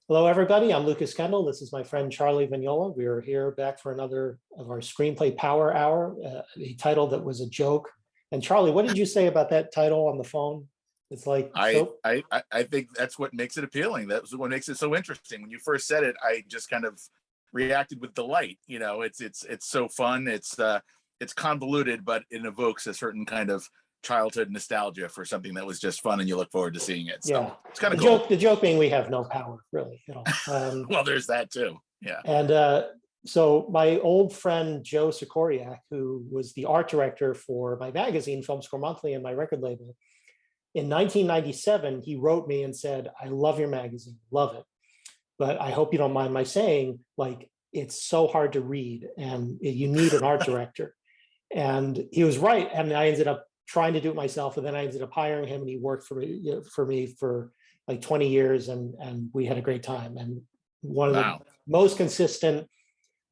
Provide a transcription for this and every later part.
Hello, everybody. I'm Lucas Kendall. This is my friend Charlie Vignola. We are here back for another of our Screenplay Power Hour, a title that was a joke. And Charlie, what did you say about that title on the phone? It's like I, so. I I think that's what makes it appealing. That's what makes it so interesting. When you first said it, I just kind of reacted with delight. It's so fun. It's convoluted, but it evokes a certain kind of childhood nostalgia for something that was just fun, and you look forward to seeing it. So Yeah, it's kind the of cool. joke being we have no power really at all. Well, there's that too. Yeah. And so my old friend Joe Sikoriak, who was the art director for my magazine, Film Score Monthly, and my record label, in 1997, he wrote me and said, "I love your magazine, love it. But I hope you don't mind my saying, like, it's so hard to read and you need an art director." And he was right. And I ended up trying to do it myself. And then I ended up hiring him and he worked for me for like 20 years and we had a great time. And one of the Wow. most consistent,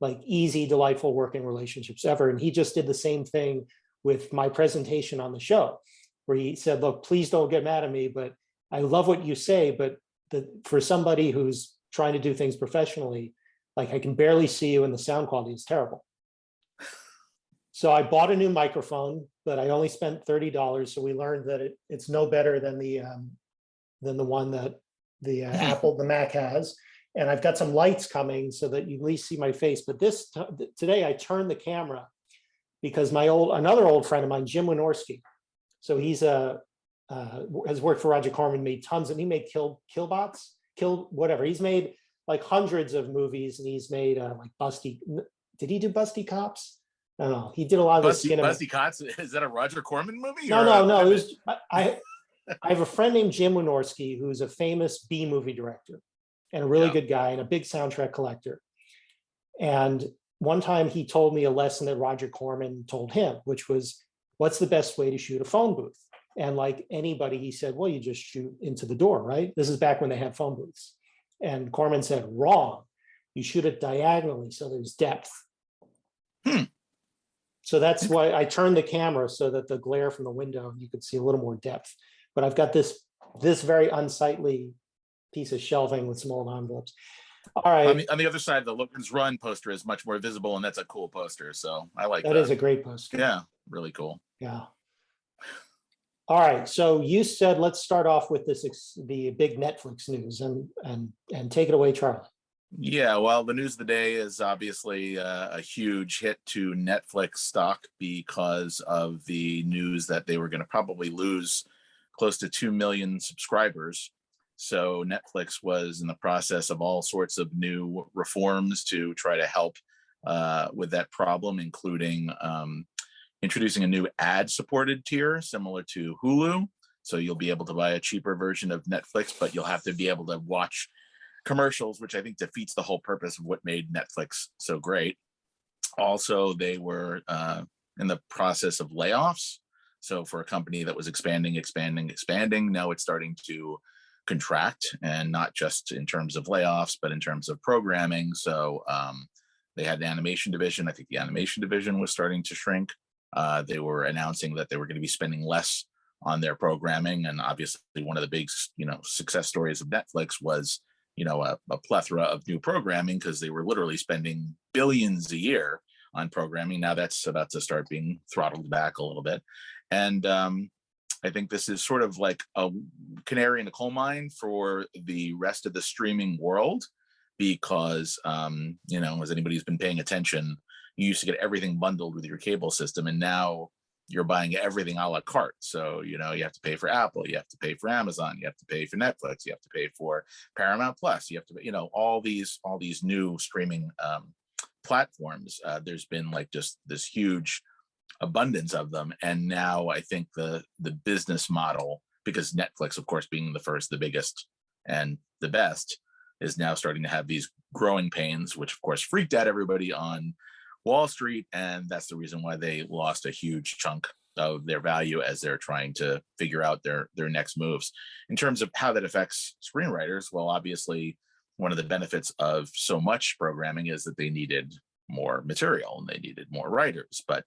like easy, delightful working relationships ever. And he just did the same thing with my presentation on the show, where he said, "Look, please don't get mad at me, but I love what you say, but for somebody who's trying to do things professionally, like I can barely see you and the sound quality is terrible." So I bought a new microphone, but I only spent $30. So we learned that it's no better than the one that the the Mac has. And I've got some lights coming so that you at least see my face. But today I turned the camera because another old friend of mine, Jim Wynorski. So he's has worked for Roger Corman, made tons, and he made whatever. He's made like hundreds of movies, and he's made like Busty. Did he do Busty Cops? I don't know. He did a lot of Busty Cots. Is that a Roger Corman movie? No. It was I have a friend named Jim Wynorski who's a famous B movie director and a really good guy and a big soundtrack collector. And one time he told me a lesson that Roger Corman told him, which was, what's the best way to shoot a phone booth? And like anybody, he said, well, you just shoot into the door, right? This is back when they had phone booths. And Corman said, wrong. You shoot it diagonally so there's depth. So that's why I turned the camera so that the glare from the window, you could see a little more depth. But I've got this very unsightly piece of shelving with some old envelopes. All right. On the other side, the Logan's Run poster is much more visible, and that's a cool poster. So I like that. That is a great poster. Yeah, really cool. Yeah. All right. So you said let's start off with the big Netflix news, and take it away, Charlie. Yeah, well, the news of the day is obviously a huge hit to Netflix stock because of the news that they were going to probably lose close to 2 million subscribers. So Netflix was in the process of all sorts of new reforms to try to help with that problem, including introducing a new ad-supported tier similar to Hulu. So you'll be able to buy a cheaper version of Netflix, but you'll have to be able to watch commercials, which I think defeats the whole purpose of what made Netflix so great. Also, they were in the process of layoffs. So for a company that was expanding, now it's starting to contract, and not just in terms of layoffs, but in terms of programming. So they had an animation division. I think the animation division was starting to shrink. They were announcing that they were going to be spending less on their programming. And obviously one of the big, success stories of Netflix was a plethora of new programming, because they were literally spending billions a year on programming. Now that's about to start being throttled back a little bit. And I think this is sort of like a canary in the coal mine for the rest of the streaming world, because, as anybody who's been paying attention, you used to get everything bundled with your cable system, and now you're buying everything a la carte. So, you have to pay for Apple, you have to pay for Amazon, you have to pay for Netflix, you have to pay for Paramount Plus, you have to, all these new streaming platforms. There's been like just this huge abundance of them. And now I think the business model, because Netflix, of course, being the first, the biggest, and the best, is now starting to have these growing pains, which of course freaked out everybody on Wall Street, and that's the reason why they lost a huge chunk of their value as they're trying to figure out their next moves. In terms of how that affects screenwriters, well, obviously, one of the benefits of so much programming is that they needed more material and they needed more writers. But,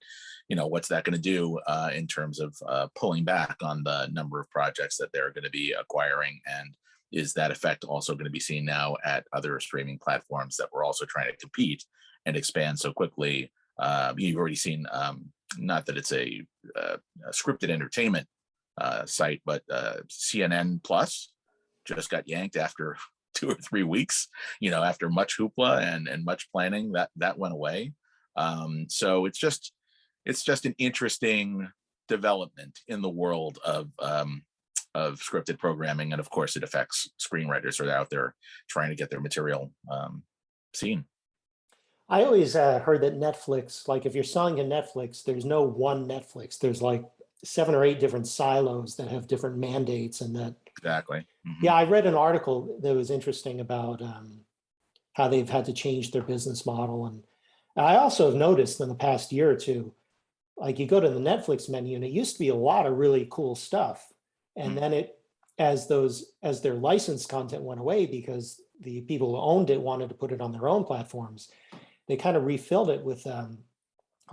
what's that going to do in terms of pulling back on the number of projects that they're going to be acquiring? And is that effect also going to be seen now at other streaming platforms that were also trying to compete and expand so quickly? You've already seen, not that it's a scripted entertainment site, but CNN Plus just got yanked after 2 or 3 weeks, after much hoopla and much planning, that went away. So it's just an interesting development in the world of scripted programming, and of course, it affects screenwriters who are out there trying to get their material seen. I always heard that Netflix, like if you're selling to Netflix, there's no one Netflix. There's like 7 or 8 different silos that have different mandates, and that. Exactly. Yeah, I read an article that was interesting about how they've had to change their business model. And I also have noticed in the past year or two, like you go to the Netflix menu and it used to be a lot of really cool stuff. And then as their licensed content went away because the people who owned it wanted to put it on their own platforms, they kind of refilled it with a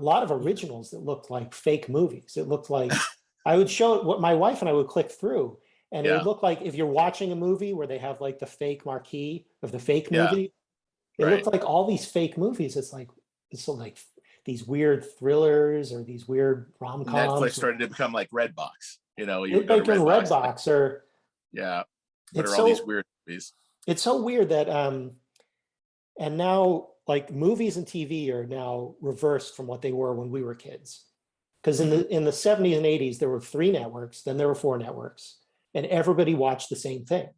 lot of originals that looked like fake movies. It looked like I would show it, what my wife and I would click through, and it would look like if you're watching a movie where they have like the fake marquee of the fake movie, it looked like all these fake movies. It's like these weird thrillers or these weird rom-coms. Netflix started to become like Redbox. You would They go to become Redbox, Redbox or what are all these weird movies? It's so weird that and now like movies and TV are now reversed from what they were when we were kids. Because in the 70s and 80s, there were 3 networks, then there were 4 networks, and everybody watched the same thing.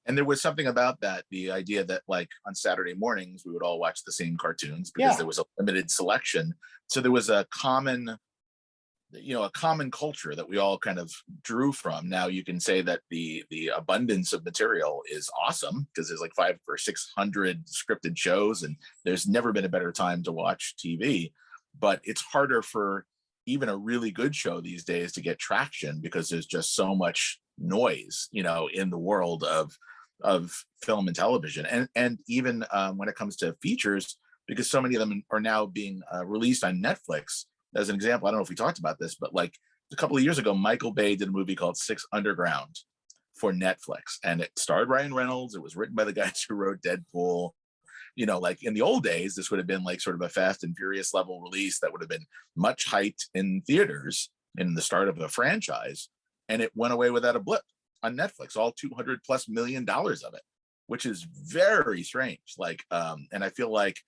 And there was something about that, the idea that like on Saturday mornings, we would all watch the same cartoons because there was a limited selection. So there was a common culture that we all kind of drew from. Now you can say that the abundance of material is awesome because there's like 500 or 600 scripted shows, and there's never been a better time to watch TV. But it's harder for even a really good show these days to get traction because there's just so much noise, in the world of film and television, and even when it comes to features, because so many of them are now being released on Netflix. As an example, I don't know if we talked about this, but like a couple of years ago, Michael Bay did a movie called Six Underground for Netflix, and it starred Ryan Reynolds. It was written by the guys who wrote Deadpool. Like in the old days, this would have been like sort of a Fast and Furious level release that would have been much hyped in theaters in the start of a franchise, and it went away without a blip on Netflix, all $200+ million of it, which is very strange. Like, and I feel like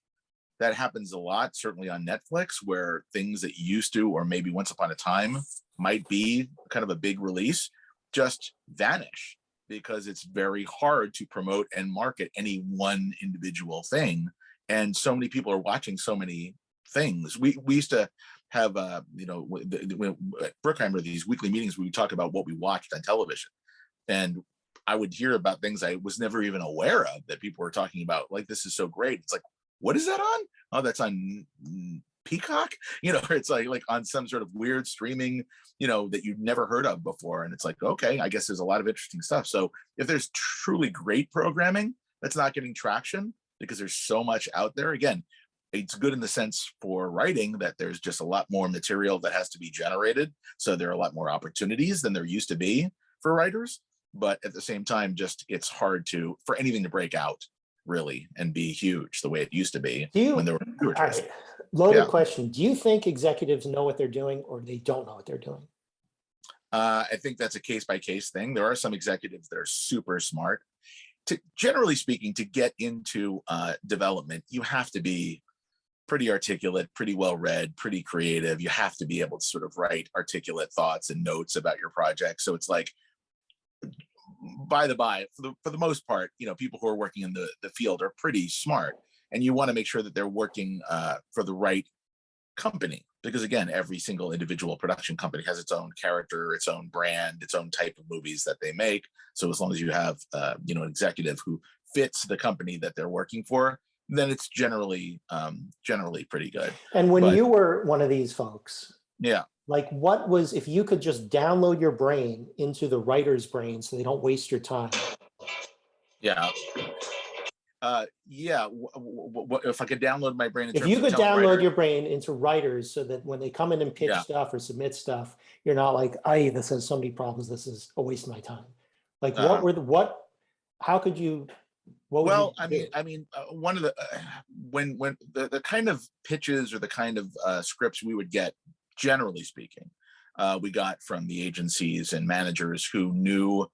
that happens a lot, certainly on Netflix, where things that used to, or maybe once upon a time, might be kind of a big release, just vanish because it's very hard to promote and market any one individual thing. And so many people are watching so many things. We used to have, Bruckheimer, these weekly meetings where we talk about what we watched on television. And I would hear about things I was never even aware of that people were talking about. Like, this is so great. It's like, what is that on? Oh, that's on Peacock. It's like on some sort of weird streaming, that you've never heard of before. And it's like, okay, I guess there's a lot of interesting stuff. So if there's truly great programming that's not getting traction because there's so much out there, again, it's good in the sense for writing that there's just a lot more material that has to be generated. So there are a lot more opportunities than there used to be for writers. But at the same time, just it's hard for anything to break out really and be huge the way it used to be when there were fewer choices. Loaded question. Do you think executives know what they're doing or they don't know what they're doing? I think that's a case-by-case thing. There are some executives that are super smart. Generally speaking, to get into development, you have to be pretty articulate, pretty well-read, pretty creative. You have to be able to sort of write articulate thoughts and notes about your project. So it's like, by the by, for the most part, people who are working in the field are pretty smart, and you want to make sure that they're working for the right company, because again, every single individual production company has its own character, its own brand, its own type of movies that they make. So as long as you have an executive who fits the company that they're working for, then it's generally pretty good. And when you were one of these folks, like what was, if you could just download your brain into the writer's brain so they don't waste your time? If I could download my brain, if you could download your brain into writers so that when they come in and pitch stuff or submit stuff, you're not like, this has so many problems, this is a waste of my time. Like Uh-huh. how could you, what would you Well, do? one of the when the kind of pitches or the kind of scripts we would get, generally speaking, we got from the agencies and managers who knew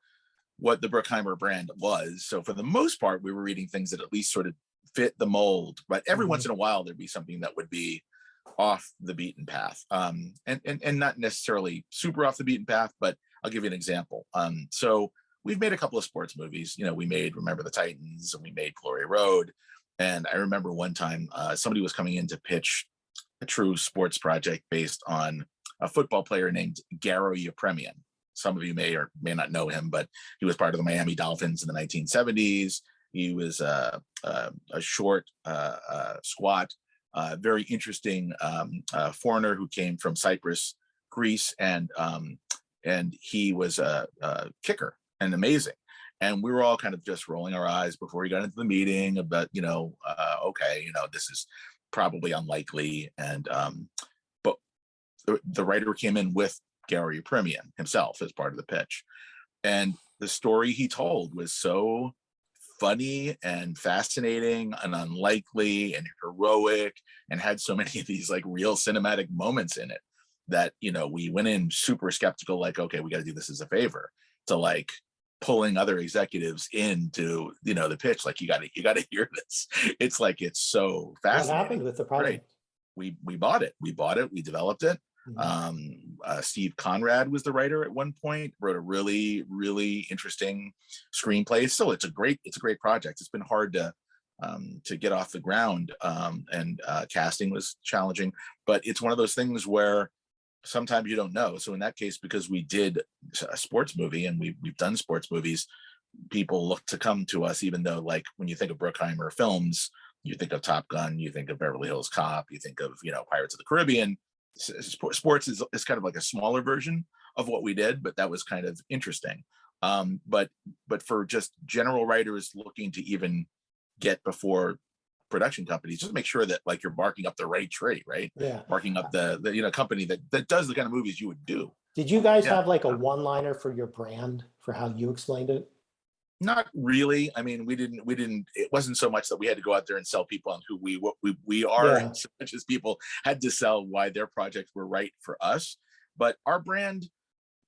what the Bruckheimer brand was. So for the most part, we were reading things that at least sort of fit the mold. But every once in a while, there'd be something that would be off the beaten path, and not necessarily super off the beaten path. But I'll give you an example. So we've made a couple of sports movies. We made Remember the Titans, and we made Glory Road. And I remember one time somebody was coming in to pitch a true sports project based on a football player named Garo Yepremian. Some of you may or may not know him, but he was part of the Miami Dolphins in the 1970s. He was a short, squat, very interesting foreigner who came from Cyprus, Greece, and he was a kicker and amazing. And we were all kind of just rolling our eyes before he got into the meeting about, okay, this is probably unlikely. And but the writer came in with Gary Yepremian himself as part of the pitch. And the story he told was so funny and fascinating and unlikely and heroic, and had so many of these like real cinematic moments in it that, we went in super skeptical, like, okay, we got to do this as a favor, to like pulling other executives into, the pitch. Like, you got to hear this. It's like, it's so fascinating. What happened with the project? We bought it. We developed it. Steve Conrad was the writer at one point, wrote a really, really interesting screenplay. Still, it's a great project. It's been hard to get off the ground, and casting was challenging, but it's one of those things where sometimes you don't know. So in that case, because we did a sports movie and we've done sports movies, people look to come to us, even though, like, when you think of Bruckheimer films, you think of Top Gun, you think of Beverly Hills Cop, you think of, Pirates of the Caribbean. Sports is kind of like a smaller version of what we did, but that was kind of interesting. But for just general writers looking to even get before production companies, just make sure that, like, you're barking up the right tree, right? Yeah. Barking up the company that does the kind of movies you would do. Did you guys have like a one-liner for your brand for how you explained it? Not really. I mean, we didn't, it wasn't so much that we had to go out there and sell people on who we are, Yeah. so much as people had to sell why their projects were right for us. But our brand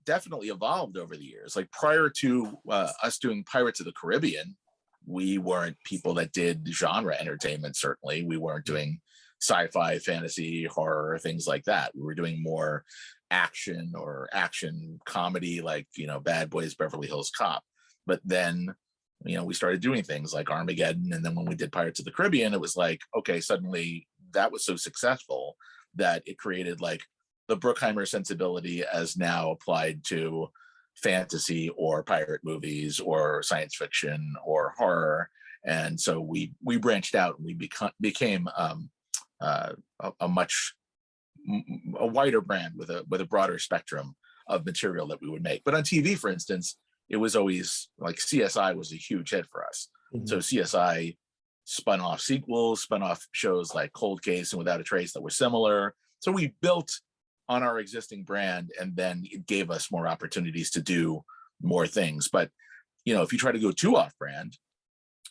definitely evolved over the years. Like, prior to us doing Pirates of the Caribbean, we weren't people that did genre entertainment. Certainly, we weren't doing sci-fi, fantasy, horror, things like that. We were doing more action or action comedy, like, Bad Boys, Beverly Hills Cop. But then, we started doing things like Armageddon. And then when we did Pirates of the Caribbean, it was like, okay, suddenly that was so successful that it created like the Bruckheimer sensibility as now applied to fantasy or pirate movies or science fiction or horror. And so we branched out, and we became a wider brand with a broader spectrum of material that we would make. But on TV, for instance, it was always like CSI was a huge hit for us. So CSI spun off sequels, spun off shows like Cold Case and Without a Trace that were similar. So we built on our existing brand, and then it gave us more opportunities to do more things. But, if you try to go too off brand,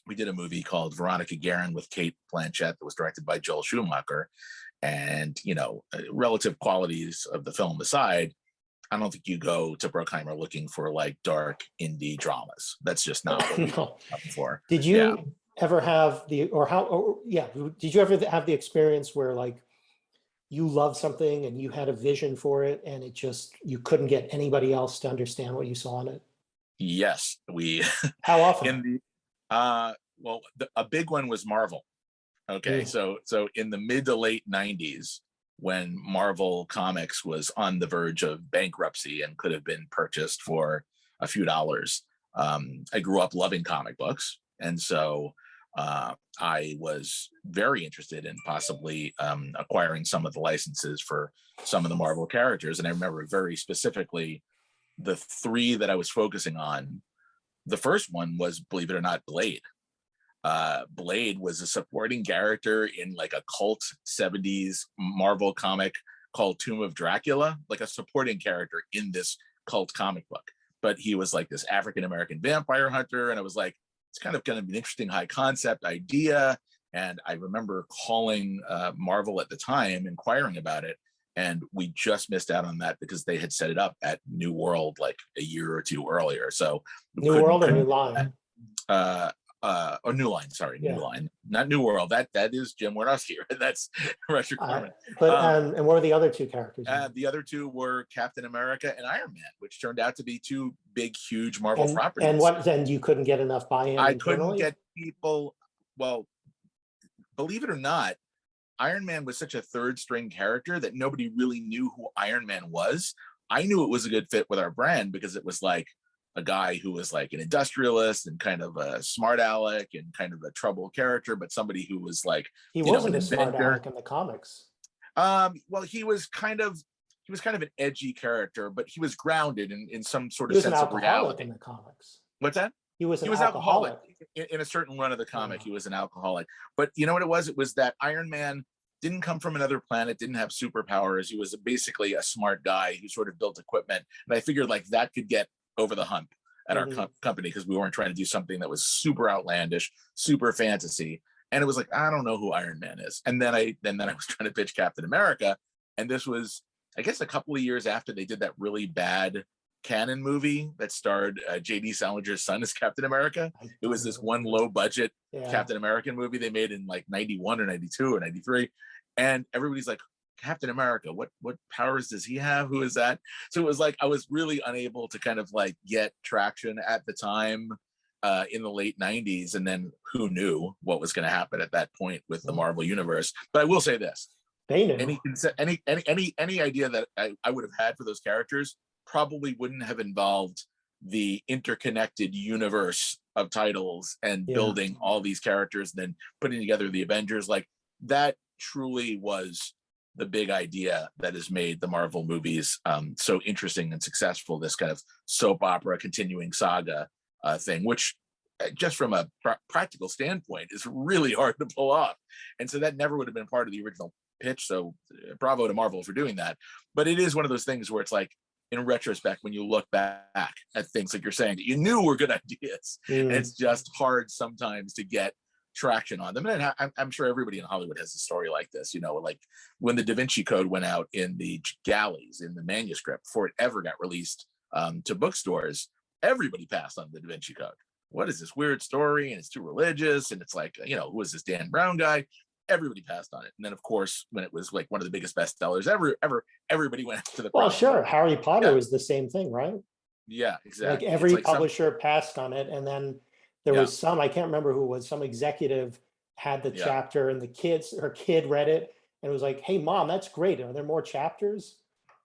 we did a movie called Veronica Guerin with Kate Blanchett that was directed by Joel Schumacher. And, relative qualities of the film aside, I don't think you go to Bruckheimer looking for like dark indie dramas. That's just not what we're looking for. Did you ever have did you ever have the experience where, like, you loved something and you had a vision for it, and you couldn't get anybody else to understand what you saw in it? Yes, How often? A big one was Marvel. Okay, so in the mid to late 90s, when Marvel Comics was on the verge of bankruptcy and could have been purchased for a few dollars, I grew up loving comic books. And so I was very interested in possibly acquiring some of the licenses for some of the Marvel characters. And I remember very specifically the three that I was focusing on. The first one was, believe it or not, Blade. Blade was a supporting character in like a cult 70s Marvel comic called Tomb of Dracula, like a supporting character in this cult comic book. but he was like this African-American vampire hunter. And I was like, it's kind of an interesting high concept idea. And I remember calling Marvel at the time, inquiring about it. And we just missed out on that because they had set it up at New World like a year or two earlier. So New World or New Line? Or New Line, sorry, Yeah. New Line, not New World. That is Jim Wynorski, right? That's Russia Corman. And what are the other two characters? The other two were Captain America and Iron Man, which turned out to be two big, huge Marvel properties. And what then? You couldn't get enough buy-in. I internally? couldn't get people. Well, believe it or not, Iron Man was such a third string character that nobody really knew who Iron Man was. I knew it was a good fit with our brand because it was like a guy who was like an industrialist and kind of a smart aleck and kind of a trouble character, but somebody who was like, he wasn't a smart aleck in the comics. Well, he was kind of an edgy character, but he was grounded in some sort of sense of reality. In the comics. What's that? He was alcoholic. In a certain run of the comic. He was an alcoholic. But you know what it was? It was that Iron Man didn't come from another planet, didn't have superpowers. He was basically a smart guy who sort of built equipment. And I figured like that could get over the hump at our company because we weren't trying to do something that was super outlandish, super fantasy. And it was like, I don't know who Iron Man is. And then I was trying to pitch Captain America. And this was, I guess, a couple of years after they did that really bad canon movie that starred J.D. Salinger's son as Captain America. It was this one low budget Captain American movie they made in like 91 or 92 or 93. And everybody's like, Captain America, what powers does he have? Who is that? So it was like I was really unable to kind of like get traction at the time in the late 90s. And then who knew what was going to happen at that point with the Marvel universe. But I will say this. They knew. Any idea that I would have had for those characters probably wouldn't have involved the interconnected universe of titles and building all these characters and then putting together the Avengers. Like that truly was the big idea that has made the Marvel movies so interesting and successful, this kind of soap opera continuing saga thing, which just from a practical standpoint is really hard to pull off. And so that never would have been part of the original pitch. So bravo to Marvel for doing that. But it is one of those things where it's like, in retrospect, when you look back at things like you're saying that you knew were good ideas, and it's just hard sometimes to get traction on them. And I'm sure everybody in Hollywood has a story like this, you know, like when the Da Vinci Code went out in the galleys, in the manuscript, before it ever got released to bookstores, everybody passed on the Da Vinci Code. What is this weird story? And it's too religious. And it's like, you know, who is this Dan Brown guy? Everybody passed on it. And then of course, when it was like one of the biggest bestsellers ever, everybody went to the well, sure. Harry Potter was the same thing, right? Yeah, exactly. Like every publisher passed on it. And then there was some, I can't remember who it was, some executive had the chapter and her kid read it and was like, hey mom, that's great. Are there more chapters?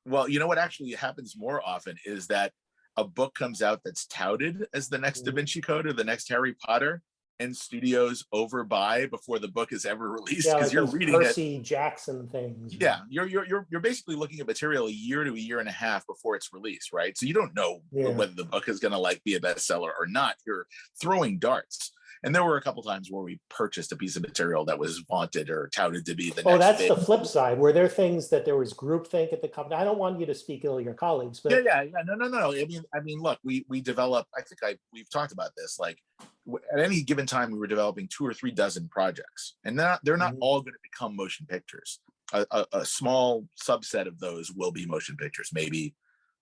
Well, you know what actually happens more often is that a book comes out that's touted as the next Da Vinci Code or the next Harry Potter, and studios overbuy before the book is ever released because you're reading Percy Jackson things. Yeah, you're basically looking at material a year to a year and a half before it's released, right? So you don't know whether the book is going to like be a bestseller or not. You're throwing darts. And there were a couple times where we purchased a piece of material that was vaunted or touted to be the next. Oh, that's the flip side. Were there things that there was groupthink at the company? I don't want you to speak ill of your colleagues, but no. I mean, look, we develop. I think we've talked about this. Like at any given time, we were developing 2 or 3 dozen projects, and they're not all going to become motion pictures. A small subset of those will be motion pictures, maybe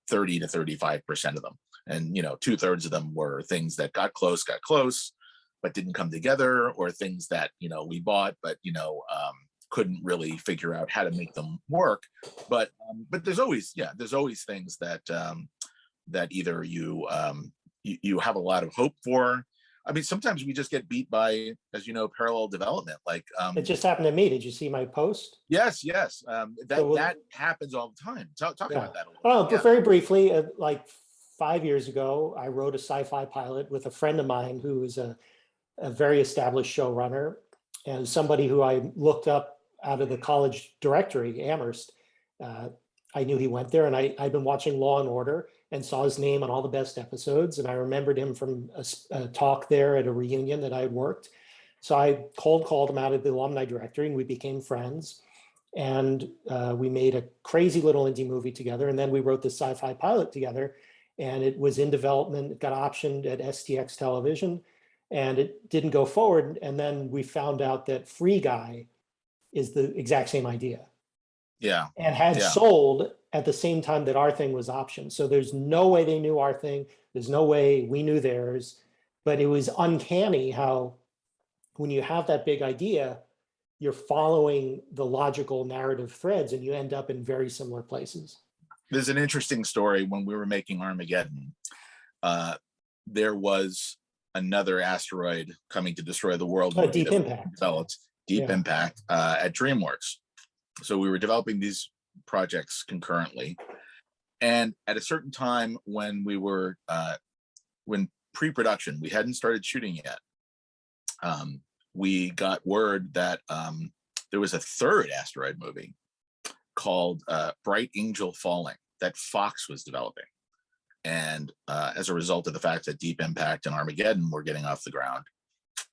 30 to 35% of them, and 2/3 of them were things that got close, but didn't come together, or things that we bought but couldn't really figure out how to make them work. But there's always things that that either you have a lot of hope for. I mean, sometimes we just get beat by, as parallel development. Like it just happened to me. Did you see my post? Yes. That happens all the time. Talk about that a little bit. But very briefly, like 5 years ago, I wrote a sci-fi pilot with a friend of mine who is a very established showrunner and somebody who I looked up out of the college directory, Amherst. I knew he went there, and I'd been watching Law and Order and saw his name on all the best episodes. And I remembered him from a talk there at a reunion that I had worked. So I called him out of the alumni directory, and we became friends. And we made a crazy little indie movie together. And then we wrote the sci-fi pilot together. and it was in development. It got optioned at STX Television, and it didn't go forward. And then we found out that Free Guy is the exact same idea Yeah. and had Yeah. sold at the same time that our thing was optioned. So there's no way they knew our thing. There's no way we knew theirs. But it was uncanny how when you have that big idea, you're following the logical narrative threads and you end up in very similar places. There's an interesting story. When we were making Armageddon, there was another asteroid coming to destroy the world. Deep Impact. Developed Deep Yeah. Impact at DreamWorks. So we were developing these projects concurrently. And at a certain time when we were, when pre-production, we hadn't started shooting yet, we got word that there was a third asteroid movie called Bright Angel Falling that Fox was developing. And as a result of the fact that Deep Impact and Armageddon were getting off the ground,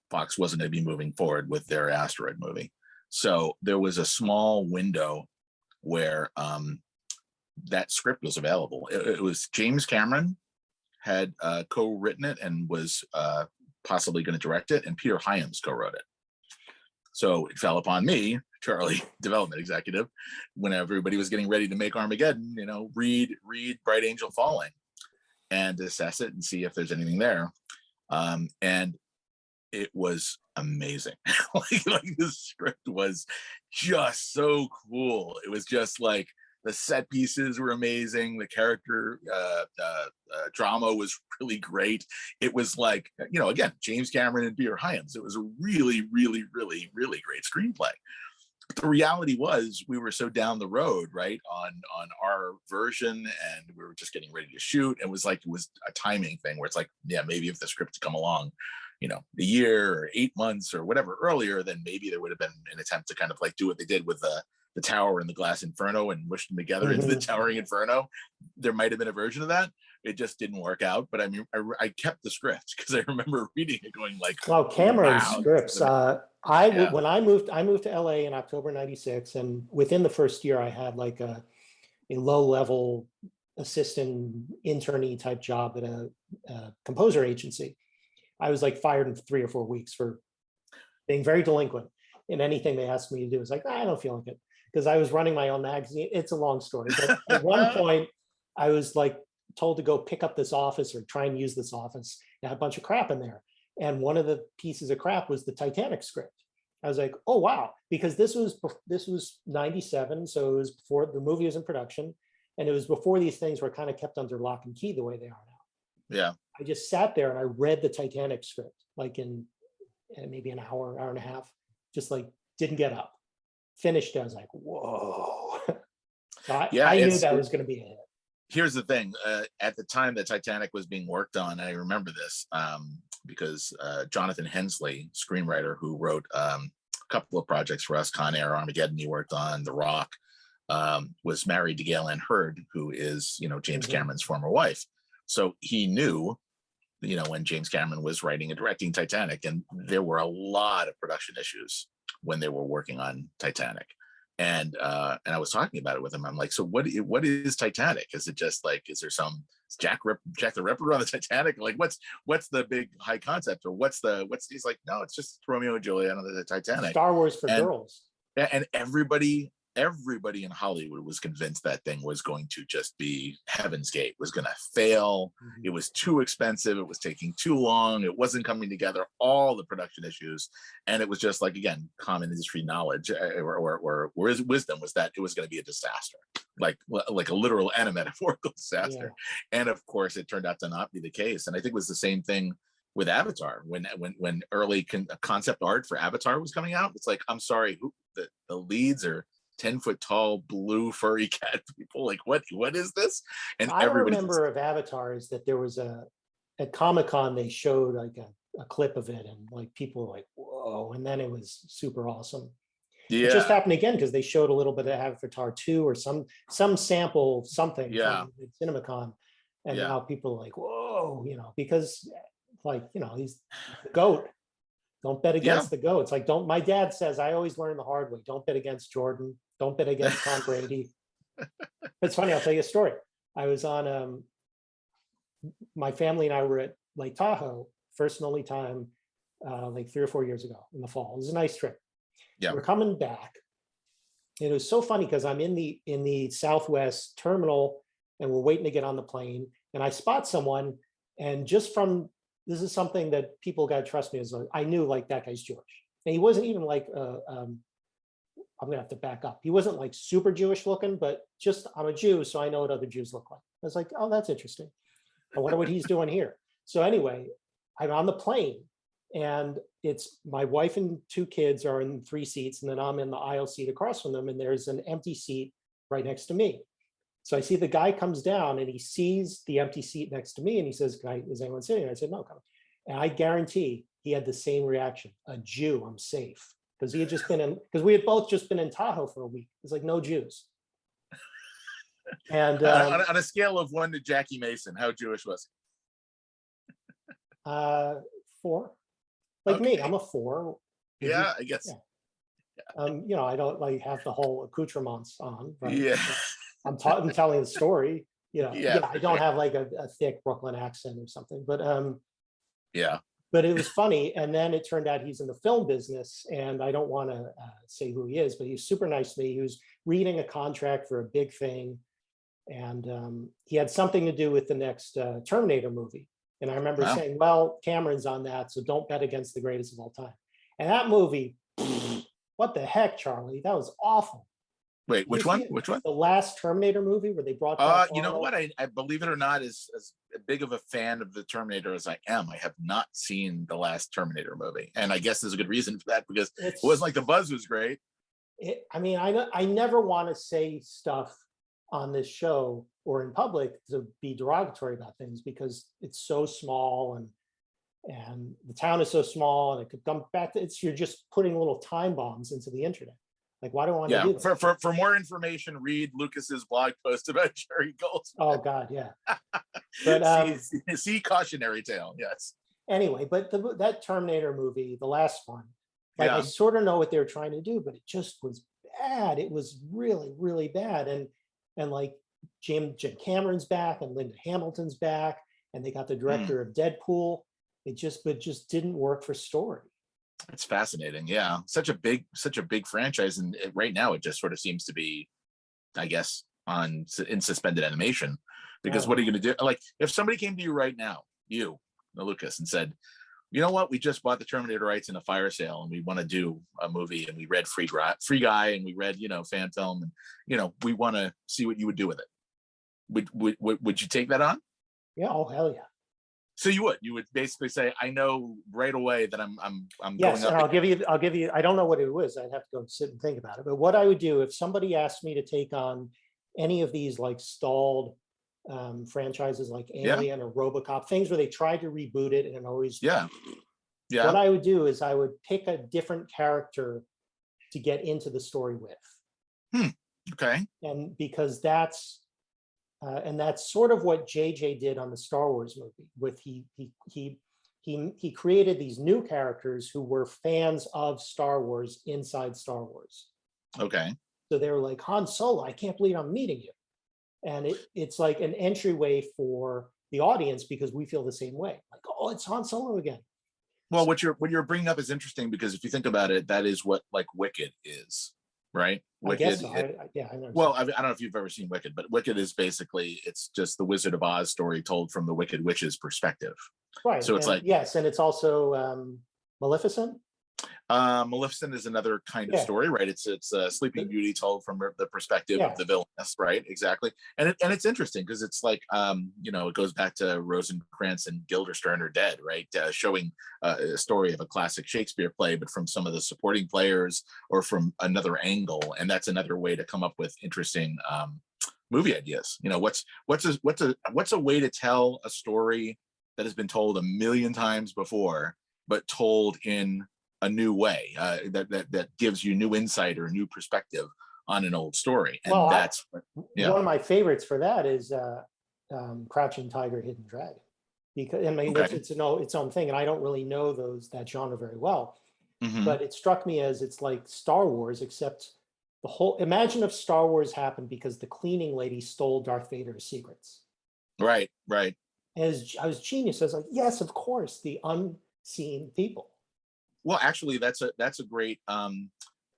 Fox wasn't going to be moving forward with their asteroid movie. So there was a small window where that script was available. It was James Cameron had co-written it and was possibly going to direct it, and Peter Hyams co-wrote it. So it fell upon me, Charlie, development executive, when everybody was getting ready to make Armageddon, you know, read Bright Angel Falling and assess it and see if there's anything there. And it was amazing. like the script was just so cool. It was just like the set pieces were amazing. The character drama was really great. It was like, you know, again, James Cameron and Peter Hyams. It was a really, really, really, really great screenplay. But the reality was we were so down the road, right, on our version, and we were just getting ready to shoot. It was a timing thing where it's like, yeah, maybe if the script had come along, you know, a year or 8 months or whatever earlier, then maybe there would have been an attempt to kind of like do what they did with the Tower and the Glass Inferno and mush them together into the Towering Inferno. There might have been a version of that. It just didn't work out. But I mean, I kept the script because I remember reading it going like, oh, Cameron's wow. scripts. When I moved to LA in October 96, and within the first year I had like a low-level assistant internee type job at a composer agency. I was like fired in 3 or 4 weeks for being very delinquent in anything they asked me to do. It's like, I don't feel like it, because I was running my own magazine. It's a long story. But at one point, I was like told to go pick up this office or try and use this office. It had a bunch of crap in there. And one of the pieces of crap was the Titanic script. I was like, oh, wow, because this was 97. So it was before the movie was in production. And it was before these things were kind of kept under lock and key the way they are now. Yeah. I just sat there and I read the Titanic script, like in maybe an hour and a half, just like didn't get up. Finished it, I was like, whoa. So I knew that was going to be a hit. Here's the thing. At the time that Titanic was being worked on, I remember this because Jonathan Hensley, screenwriter who wrote a couple of projects for us, Con Air, Armageddon, he worked on The Rock, was married to Gail Ann Hurd, who is, you know, James Cameron's former wife. So he knew, you know, when James Cameron was writing and directing Titanic, and there were a lot of production issues when they were working on Titanic. And I was talking about it with him. I'm like, so what is Titanic? Is it just like, is there some Jack the Ripper on the Titanic? Like, what's the big high concept, or what's he's like, no, it's just Romeo and Juliet on the Titanic. Star Wars for girls. And everybody in Hollywood was convinced that thing was going to just be Heaven's Gate, was going to fail. It was too expensive. It was taking too long. It wasn't coming together, all the production issues. And it was just like, again, common industry knowledge or wisdom was that it was going to be a disaster, like a literal and a metaphorical disaster. Yeah. And of course, it turned out to not be the case. And I think it was the same thing with Avatar. When early concept art for Avatar was coming out, it's like, I'm sorry, the leads are 10-foot tall blue furry cat people. Like, what is this? And I remember of Avatar is that there was at Comic-Con they showed like a clip of it, and like people were like, whoa, and then it was super awesome. Yeah. It just happened again because they showed a little bit of Avatar 2 or some sample something from CinemaCon, and now people are like, whoa, you know, because like, you know, he's the GOAT. Don't bet against the GOAT. It's like, my dad says, I always learn the hard way. Don't bet against Jordan. Don't bet against Tom Brady. It's funny. I'll tell you a story. I was on my family and I were at Lake Tahoe, first and only time, like 3 or 4 years ago in the fall. It was a nice trip. Yeah. We're coming back. And it was so funny because I'm in the Southwest terminal and we're waiting to get on the plane. And I spot someone, and just from, this is something that people got to trust me, is I knew like that guy's Jewish. And he wasn't even like, I'm gonna have to back up. He wasn't like super Jewish looking, but just, I'm a Jew, so I know what other Jews look like. I was like, oh, that's interesting. I wonder what he's doing here. So anyway, I'm on the plane, and it's my wife and 2 kids are in 3 seats, and then I'm in the aisle seat across from them, and there's an empty seat right next to me. So I see the guy comes down and he sees the empty seat next to me, and he says, is anyone sitting there? I said, no, come. And I guarantee he had the same reaction. A Jew, I'm safe. Because he had just been in, because we had both just been in Tahoe for a week. It's like no Jews. And on a scale of 1 to Jackie Mason, how Jewish was he? 4. Like me, I'm a 4. Yeah, I guess. Yeah. I don't like have the whole accoutrements on, but Yeah. I'm telling the story. Yeah, I don't have like a thick Brooklyn accent or something, but yeah. But it was funny. And then it turned out he's in the film business, and I don't want to say who he is, but he was super nice to me. He was reading a contract for a big thing, and he had something to do with the next Terminator movie. And I remember saying, well, Cameron's on that, so don't bet against the greatest of all time. And that movie, what the heck, Charlie? That was awful. Wait, which one? Which one? The last Terminator movie where they brought back you know what? I believe it or not, as big of a fan of the Terminator as I am, I have not seen the last Terminator movie. And I guess there's a good reason for that, because it wasn't like the buzz was great. I never want to say stuff on this show or in public to be derogatory about things, because it's so small, and the town is so small, and it could come back to you're just putting little time bombs into the internet. Like, why do I want to do that? For more information, read Lucas's blog post about Jerry Goldsmith. Oh God, yeah. But see cautionary tale, yes. Anyway, but that Terminator movie, the last one, like I sort of know what they were trying to do, but it just was bad. It was really, really bad. And like Jim Cameron's back, and Linda Hamilton's back, and they got the director of Deadpool. It just didn't work for story. It's fascinating. Yeah. Such a big franchise. And right now it just sort of seems to be, I guess, in suspended animation, because what are you going to do? Like, if somebody came to you right now, Lucas, and said, you know what, we just bought the Terminator rights in a fire sale, and we want to do a movie, and we read Free Guy, and we read, fan film, and, we want to see what you would do with it. Would you take that on? Yeah. Oh, hell yeah. So you would basically say, I know right away that I'm yes, going up. And I'll give you, I don't know what it was. I'd have to go sit and think about it. But what I would do if somebody asked me to take on any of these like stalled franchises like Alien or RoboCop, things where they tried to reboot it and it always, what I would do is I would pick a different character to get into the story with. Okay. And because that's sort of what JJ did on the Star Wars movie. He created these new characters who were fans of Star Wars inside Star Wars. Okay. So they were like, Han Solo, I can't believe I'm meeting you. And it's like an entryway for the audience, because we feel the same way. Like, oh, it's Han Solo again. Well, what you're bringing up is interesting, because if you think about it, that is what like Wicked is. Right? Wicked. I guess so. I know. Well, I don't know if you've ever seen Wicked, but Wicked is basically, it's just the Wizard of Oz story told from the Wicked Witch's perspective. Right. So it's yes, and it's also Maleficent. Maleficent is another kind of story, right? It's Sleeping Beauty told from the perspective of the villainess, right? Exactly. And it's interesting because it's like it goes back to Rosencrantz and Guildenstern are dead, right? Showing a story of a classic Shakespeare play, but from some of the supporting players or from another angle, and that's another way to come up with interesting movie ideas. What's a way to tell a story that has been told a million times before, but told in a new way that gives you new insight or a new perspective on an old story. And one of my favorites for that is Crouching Tiger, Hidden Dragon, because it's its own thing, and I don't really know that genre very well. But it struck me as it's like Star Wars, except imagine if Star Wars happened because the cleaning lady stole Darth Vader's secrets. Right. as I was genius. I was like, yes, of course, the unseen people. Well, actually, that's a great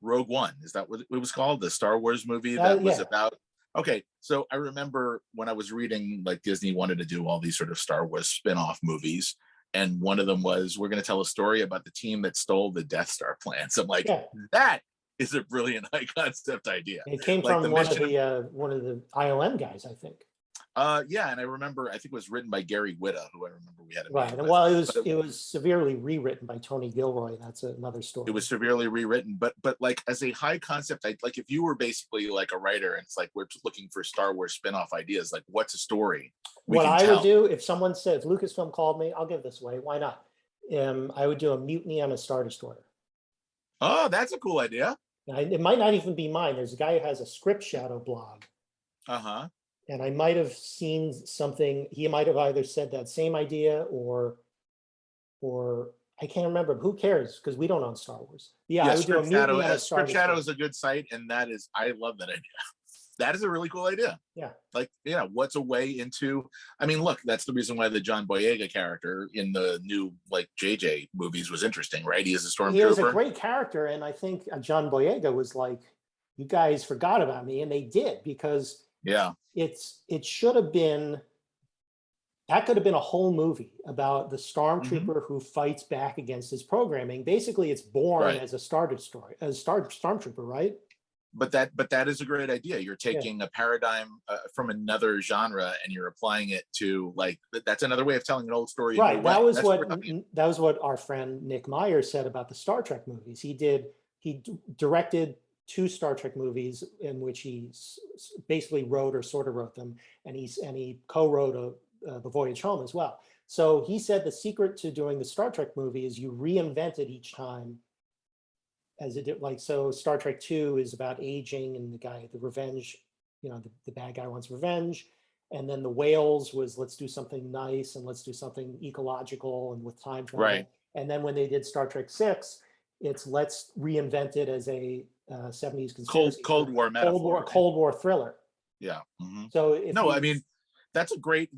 Rogue One. Is that what it was called? The Star Wars movie that was Yeah. about. Okay, so I remember when I was reading, like Disney wanted to do all these sort of Star Wars spin-off movies, and one of them was, we're going to tell a story about the team that stole the Death Star plans. I'm like, Yeah. that is a brilliant high concept idea. It came Like from the one of mission. the ILM guys, I think. Yeah, and I remember, I think it was written by Gary Whitta, who I remember we had a Right. meeting And with. well, But it was severely rewritten by Tony Gilroy. That's another story. it was severely rewritten, but like as a high concept, like if you were basically like a writer and it's like we're looking for Star Wars spin-off ideas, like what's a story we What can I tell? would do if someone said, if Lucasfilm called me, I'll give this away. Why not? I would do a mutiny on a Star Destroyer. Oh, that's a cool idea. It might not even be mine. There's a guy who has a script shadow blog. Uh-huh. And I might have seen something. He might have either said that same idea or I can't remember. Who cares? Because we don't own Star Wars. Yeah, I would do a mutiny on a Star Script Shadow Destroyer. is a good site, and I love that idea. That is a really cool idea. Yeah. Like, yeah, what's a way into, I mean, look, that's the reason why the John Boyega character in the new like JJ movies was interesting, right? He is a stormtrooper. He was a great character, and I think John Boyega was like, you guys forgot about me, and they did, because yeah, it should have been, that could have been a whole movie about the stormtrooper who fights back against his programming. Basically, it's born as a Star Destroyer, as stormtrooper, right? But that is a great idea. You're taking a paradigm from another genre and you're applying it to, like, that's another way of telling an old story. Right. That was what our friend Nick Meyer said about the Star Trek movies. He directed 2 Star Trek movies in which he basically wrote or sort of wrote them, and he co-wrote The Voyage Home as well. So he said the secret to doing the Star Trek movie is you reinvent it each time. As it did, like, so Star Trek 2 is about aging and the revenge, the bad guy wants revenge. And then the whales was, let's do something nice and let's do something ecological and with time travel. Right. And then when they did Star Trek 6, it's let's reinvent it as a 70s conspiracy Cold War metaphor. Cold War thriller. Yeah. So I mean, that's a great,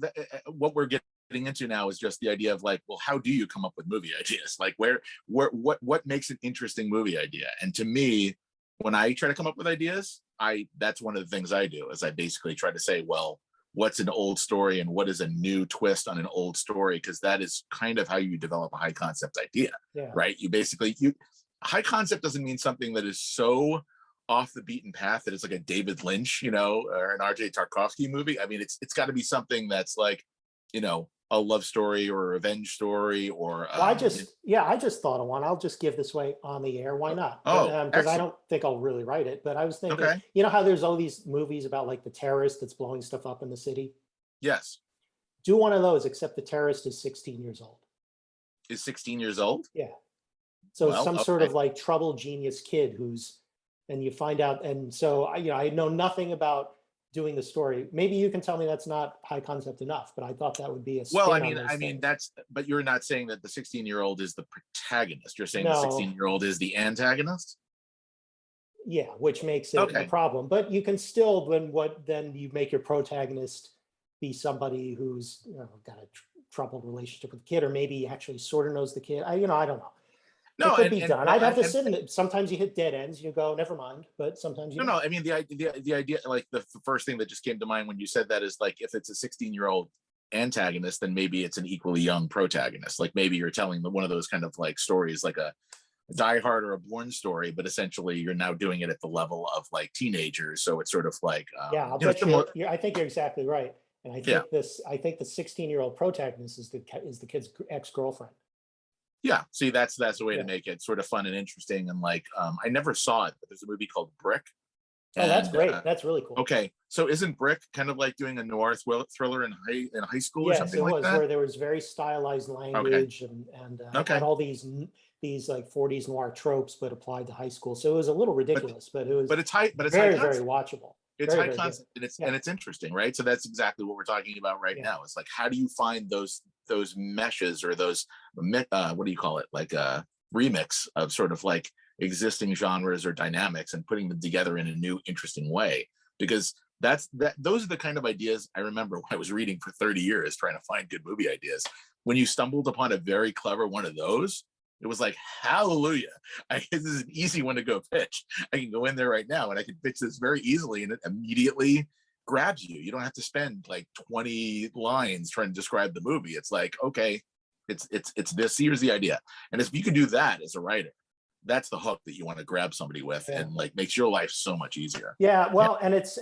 what we're getting into now is just the idea of like, well, how do you come up with movie ideas? Like what makes an interesting movie idea? And to me, when I try to come up with ideas, that's one of the things I do, is I basically try to say, well, what's an old story and what is a new twist on an old story? Because that is kind of how you develop a high concept idea, right? High concept doesn't mean something that is so off the beaten path that it's like a David Lynch, or an RJ Tarkovsky movie. I mean, it's got to be something that's like, a love story or a revenge story or I just thought of one. I'll just give this way on the air. Why not? Because I don't think I'll really write it, but I was thinking, how there's all these movies about like the terrorist that's blowing stuff up in the city? Yes. Do one of those, except the terrorist is 16 years old. Is 16 years old? Yeah. So some sort of like troubled genius kid and you find out. And so I know nothing about doing the story. Maybe you can tell me that's not high concept enough, but I thought that would be a spin. Well, I mean but you're not saying that the 16-year-old is the protagonist. You're saying the 16-year-old is the antagonist. Yeah, which makes it a problem. But you can still, then you make your protagonist be somebody who's got a troubled relationship with the kid, or maybe actually sort of knows the kid. I don't know. No, it could be done. I'd have to sit in it. Sometimes you hit dead ends. You go, never mind. But sometimes you. No. I mean, the idea, like the first thing that just came to mind when you said that is like, if it's a 16-year-old antagonist, then maybe it's an equally young protagonist. Like maybe you're telling one of those kind of like stories, like a Die Hard or a Bourne story, but essentially you're now doing it at the level of like teenagers. So it's sort of like I'll bet you. I think you're exactly right. And I think the 16-year-old protagonist is the kid's ex-girlfriend. Yeah, see, that's the way to make it sort of fun and interesting. And like, I never saw it, but there's a movie called Brick. Oh, that's great. That's really cool. Okay, so isn't Brick kind of like doing a noir thriller in high school or something like that? Yes, where there was very stylized language and had all these like 40s noir tropes, but applied to high school. So it was a little ridiculous, but it was. But it's very watchable. It's high concept and it's interesting, right? So that's exactly what we're talking about right now. It's like, how do you find those meshes or those what do you call it, like a remix of sort of like existing genres or dynamics and putting them together in a new interesting way? Because those are the kind of ideas I remember when I was reading for 30 years trying to find good movie ideas. When you stumbled upon a very clever one of those, it was like, hallelujah. This is an easy one to go pitch. I can go in there right now and I can pitch this very easily, and it immediately grabs you. You don't have to spend like 20 lines trying to describe the movie. It's like, okay, it's this, here's the idea. And if you can do that as a writer, that's the hook that you want to grab somebody with, and like makes your life so much easier. Yeah, well, and it's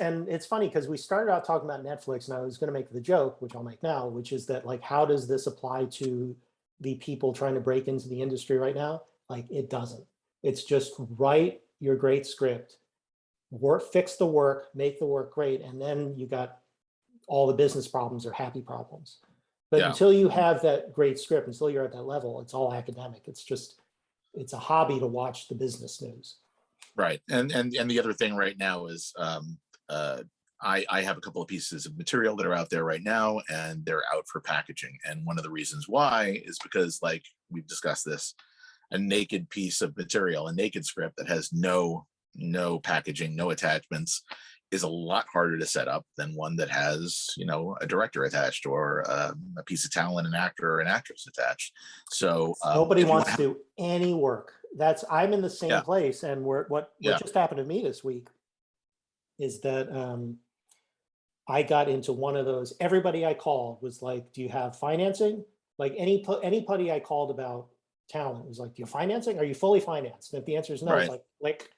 funny because we started out talking about Netflix, and I was going to make the joke, which I'll make now, which is that like, how does this apply to the people trying to break into the industry right now? Like, it doesn't. It's just write your great script, fix the work, make the work great, and then you got all the business problems or happy problems. But until you have that great script, until you're at that level, it's all academic. It's a hobby to watch the business news. Right. And the other thing right now is I have a couple of pieces of material that are out there right now, and they're out for packaging. And one of the reasons why is because, like we've discussed this, a naked piece of material, a naked script that has no packaging, no attachments, is a lot harder to set up than one that has, a director attached, or a piece of talent, an actor or an actress attached. So nobody wants to do any work. I'm in the same place. And what just happened to me this week is that I got into one of those. Everybody I called was like, "Do you have financing?" Like anybody I called about talent was like, "Do you have financing? Are you fully financed?" And if the answer is no, it's like, click.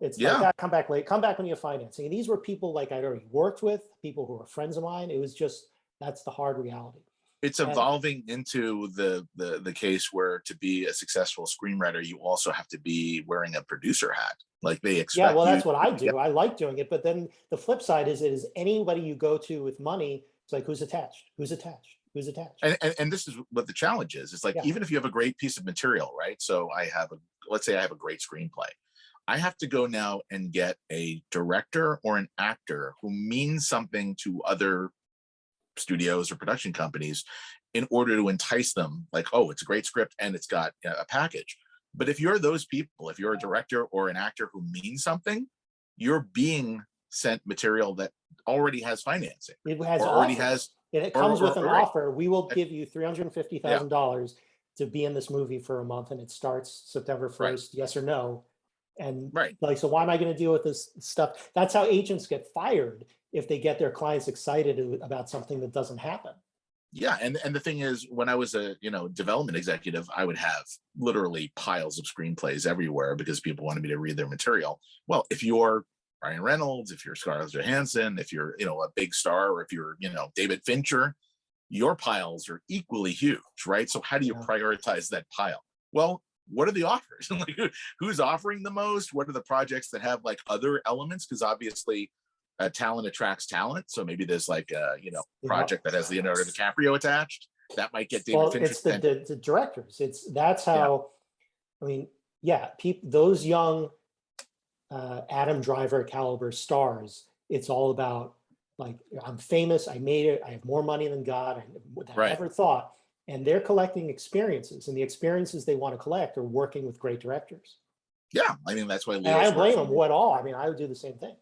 It's like, come back late. Come back when you have financing. And these were people like I'd already worked with, people who were friends of mine. It was just, that's the hard reality. It's evolving into the case where, to be a successful screenwriter, you also have to be wearing a producer hat. Like they expect. Yeah, well, that's what I do. I like doing it. But then the flip side is anybody you go to with money, it's like, who's attached? Who's attached? Who's attached? And this is what the challenge is. It's like, even if you have a great piece of material, right? So let's say I have a great screenplay. I have to go now and get a director or an actor who means something to other studios or production companies in order to entice them, like, oh, it's a great script and it's got a package. But if you're those people, if you're a director or an actor who means something, you're being sent material that already has financing. It has already has, and it comes with an offer. We will give you $350,000 to be in this movie for a month, and it starts September 1st. Yes or no? And like, so why am I going to deal with this stuff? That's how agents get fired, if they get their clients excited about something that doesn't happen. Yeah, and the thing is, when I was a development executive, I would have literally piles of screenplays everywhere because people wanted me to read their material. Well, if you're Ryan Reynolds, if you're Scarlett Johansson, if you're a big star, or if you're David Fincher, your piles are equally huge, right? So how do you prioritize that pile? Well, what are the offers? Like, who's offering the most? What are the projects that have like other elements? Because obviously talent attracts talent. So maybe there's like a project that has Leonardo DiCaprio attached that might get David Fincher. It's the directors. That's how. I mean, those young Adam Driver caliber stars. It's all about, like, I'm famous. I made it. I have more money than God. I ever thought. And they're collecting experiences, and the experiences they want to collect are working with great directors. Yeah, I mean, that's why Leo's, and I don't blame them at all. I mean, I would do the same thing.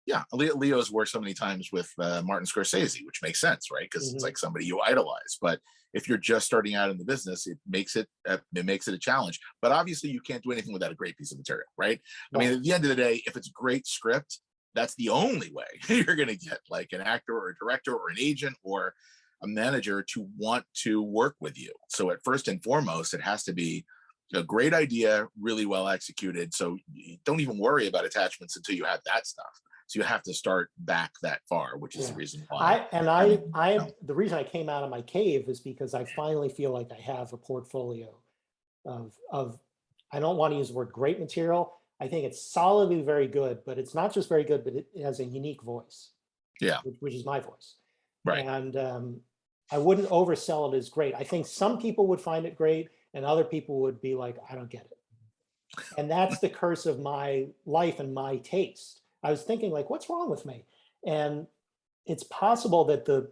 Yeah, Leo's worked so many times with Martin Scorsese, which makes sense, right? Because it's like somebody you idolize. But if you're just starting out in the business, it makes it a challenge. But obviously, you can't do anything without a great piece of material, right? I mean, at the end of the day, if it's a great script, that's the only way you're going to get like an actor or a director or an agent or a manager to want to work with you. So at first and foremost, it has to be a great idea, really well executed. So you don't even worry about attachments until you have that stuff. So you have to start back that far, which is the reason why. The reason I came out of my cave is because I finally feel like I have a portfolio of I don't want to use the word great material. I think it's solidly very good, but it's not just very good, but it has a unique voice. Yeah. Which is my voice. Right. And I wouldn't oversell it as great. I think some people would find it great and other people would be like, I don't get it. And that's the curse of my life and my taste. I was thinking, like, what's wrong with me? And it's possible that the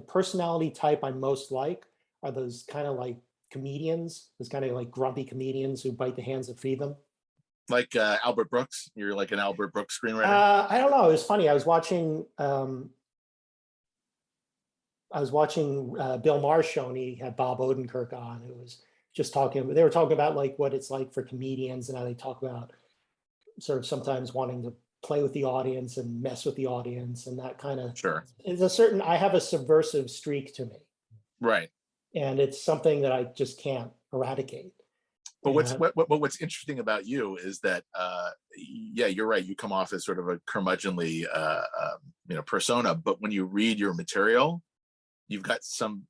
personality type I most like are those kind of like comedians, those kind of like grumpy comedians who bite the hands that feed them. Like Albert Brooks? You're like an Albert Brooks screenwriter? I don't know. It was funny. I was watching Bill Maher's show, and he had Bob Odenkirk on, who was just talking. They were talking about like what it's like for comedians and how they talk about sort of sometimes wanting to play with the audience and mess with the audience, and that kind of Sure. is a certain. I have a subversive streak to me, Right. and it's something that I just can't eradicate. But And what's interesting about you is that yeah, you're right. You come off as sort of a curmudgeonly persona, but when you read your material, you've got some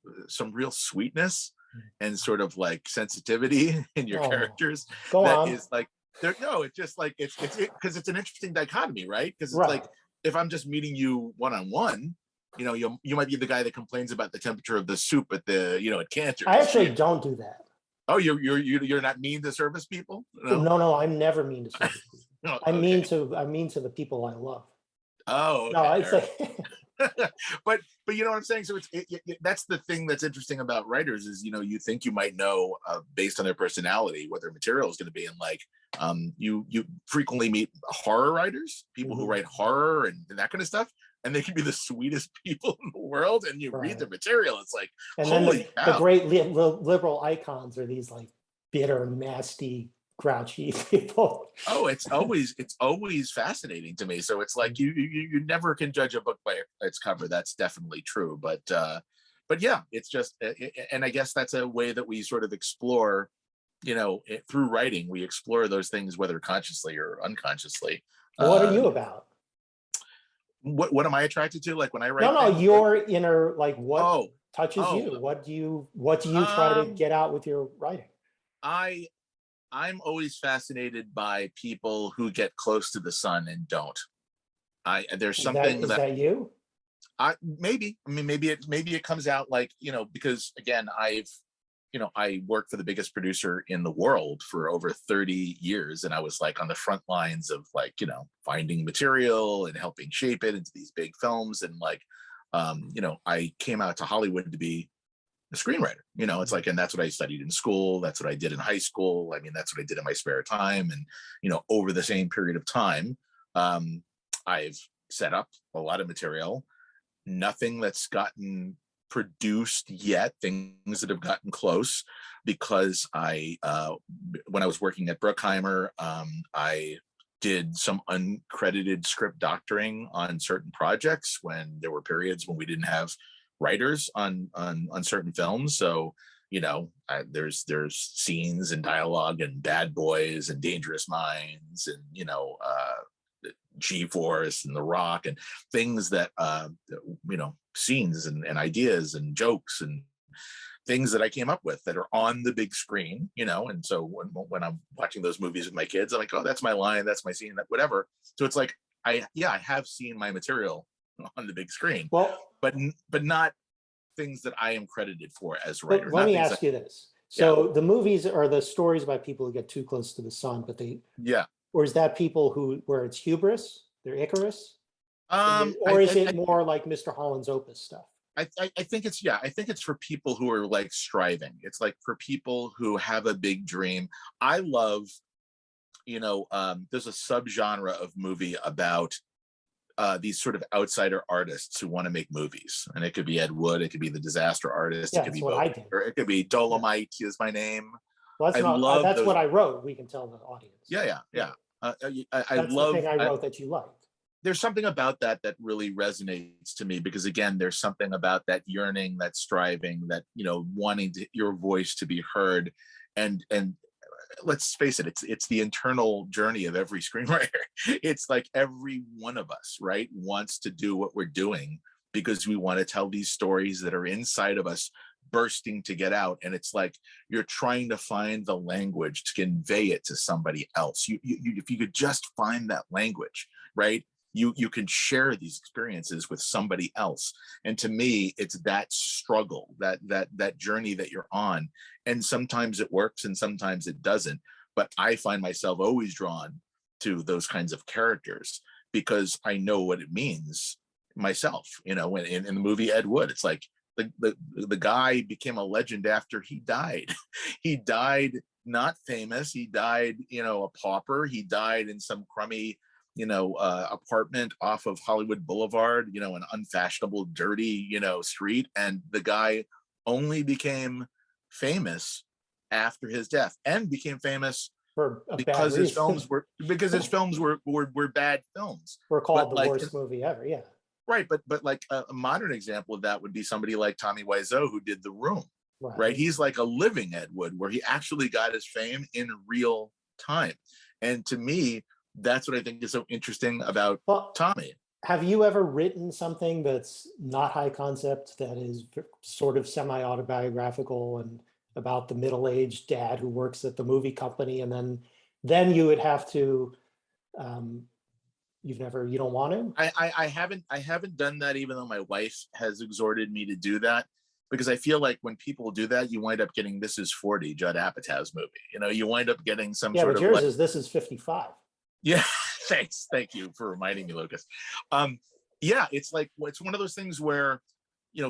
real sweetness and sort of like sensitivity in your characters. Go that on. is like there. No, it's just like it's because it's an interesting dichotomy, right? Because it's Right. like if I'm just meeting you one on one, you might be the guy that complains about the temperature of the soup at the at Cantor. I actually don't do that. Oh, you're not mean to service people? No, I'm never mean to service people. Oh, I'm okay. mean to the people I love. Oh, okay. No, I'd say but you know what I'm saying. So that's the thing that's interesting about writers is you think you might know based on their personality what their material is going to be, and like you frequently meet horror writers, people who write horror and that kind of stuff, and they can be the sweetest people in the world, and you read their material, it's like and holy then cow. the great liberal icons are these like bitter, nasty, grouchy people. Oh, it's always fascinating to me. So it's like you never can judge a book by its cover. That's definitely true. But yeah, it's just, and I guess that's a way that we sort of explore, through writing, we explore those things, whether consciously or unconsciously. What are you about? What am I attracted to? Like when I write? No, your inner, like what touches oh. you? What do you try to get out with your writing? I'm always fascinated by people who get close to the sun and don't. There's something is that you? Maybe it comes out like, because again, I worked for the biggest producer in the world for over 30 years. And I was like on the front lines of like, finding material and helping shape it into these big films. And like, I came out to Hollywood to be a screenwriter. It's like, and that's what I studied in school. That's what I did in high school. I mean, that's what I did in my spare time. And, over the same period of time, I've set up a lot of material, nothing that's gotten produced yet, things that have gotten close, because when I was working at Bruckheimer, I did some uncredited script doctoring on certain projects when there were periods when we didn't have writers on certain films. So there's scenes and dialogue and Bad Boys and Dangerous Minds and G-Force and The Rock and things that scenes and ideas and jokes and things that I came up with that are on the big screen, and so when I'm watching those movies with my kids, I'm like, oh, that's my line, that's my scene, that whatever. So it's like I have seen my material on the big screen, well, but not things that I am credited for as writer. Let me ask you this. So the movies are the stories about people who get too close to the sun, but or is that people where it's hubris, they're Icarus? Or is it more like Mr. Holland's Opus stuff? I think it's for people who are like striving. It's like for people who have a big dream. I love, there's a subgenre of movie about these sort of outsider artists who want to make movies, and it could be Ed Wood, it could be the disaster artist, Yeah, it could be what I did. or it could be Dolomite is my name. Well, that's what I wrote. We can tell the audience. Yeah. I That's love the thing I wrote that you liked. There's something about that really resonates to me, because again, there's something about that yearning, that striving, that wanting your voice to be heard, and let's face it, it's the internal journey of every screenwriter. It's like every one of us, right, wants to do what we're doing because we want to tell these stories that are inside of us bursting to get out, and it's like you're trying to find the language to convey it to somebody else. You if you could just find that language, right, you can share these experiences with somebody else. And to me, it's that struggle, that journey that you're on, and sometimes it works and sometimes it doesn't, but I find myself always drawn to those kinds of characters because I know what it means myself. When in the movie Ed Wood, it's like the guy became a legend after he died. He died not famous. He died, a pauper. He died in some crummy, apartment off of Hollywood Boulevard, an unfashionable, dirty, street. And the guy only became famous after his death, and became famous For a bad because his reason. films were bad films. We're called But the worst movie ever. Yeah. right, but like a modern example of that would be somebody like Tommy Wiseau, who did The Room. Right, he's like a living Ed Wood, where he actually got his fame in real time. And to me, that's what I think is so interesting about Tommy. Have you ever written something that's not high concept, that is sort of semi-autobiographical and about the middle-aged dad who works at the movie company, and then you would have to, you don't want to? I haven't done that, even though my wife has exhorted me to do that, because I feel like when people do that, you wind up getting This Is 40, Judd Apatow's movie. You wind up getting some sort but of yours is This Is 55. Yeah, thanks. Thank you for reminding me, Lucas. Yeah, it's one of those things where,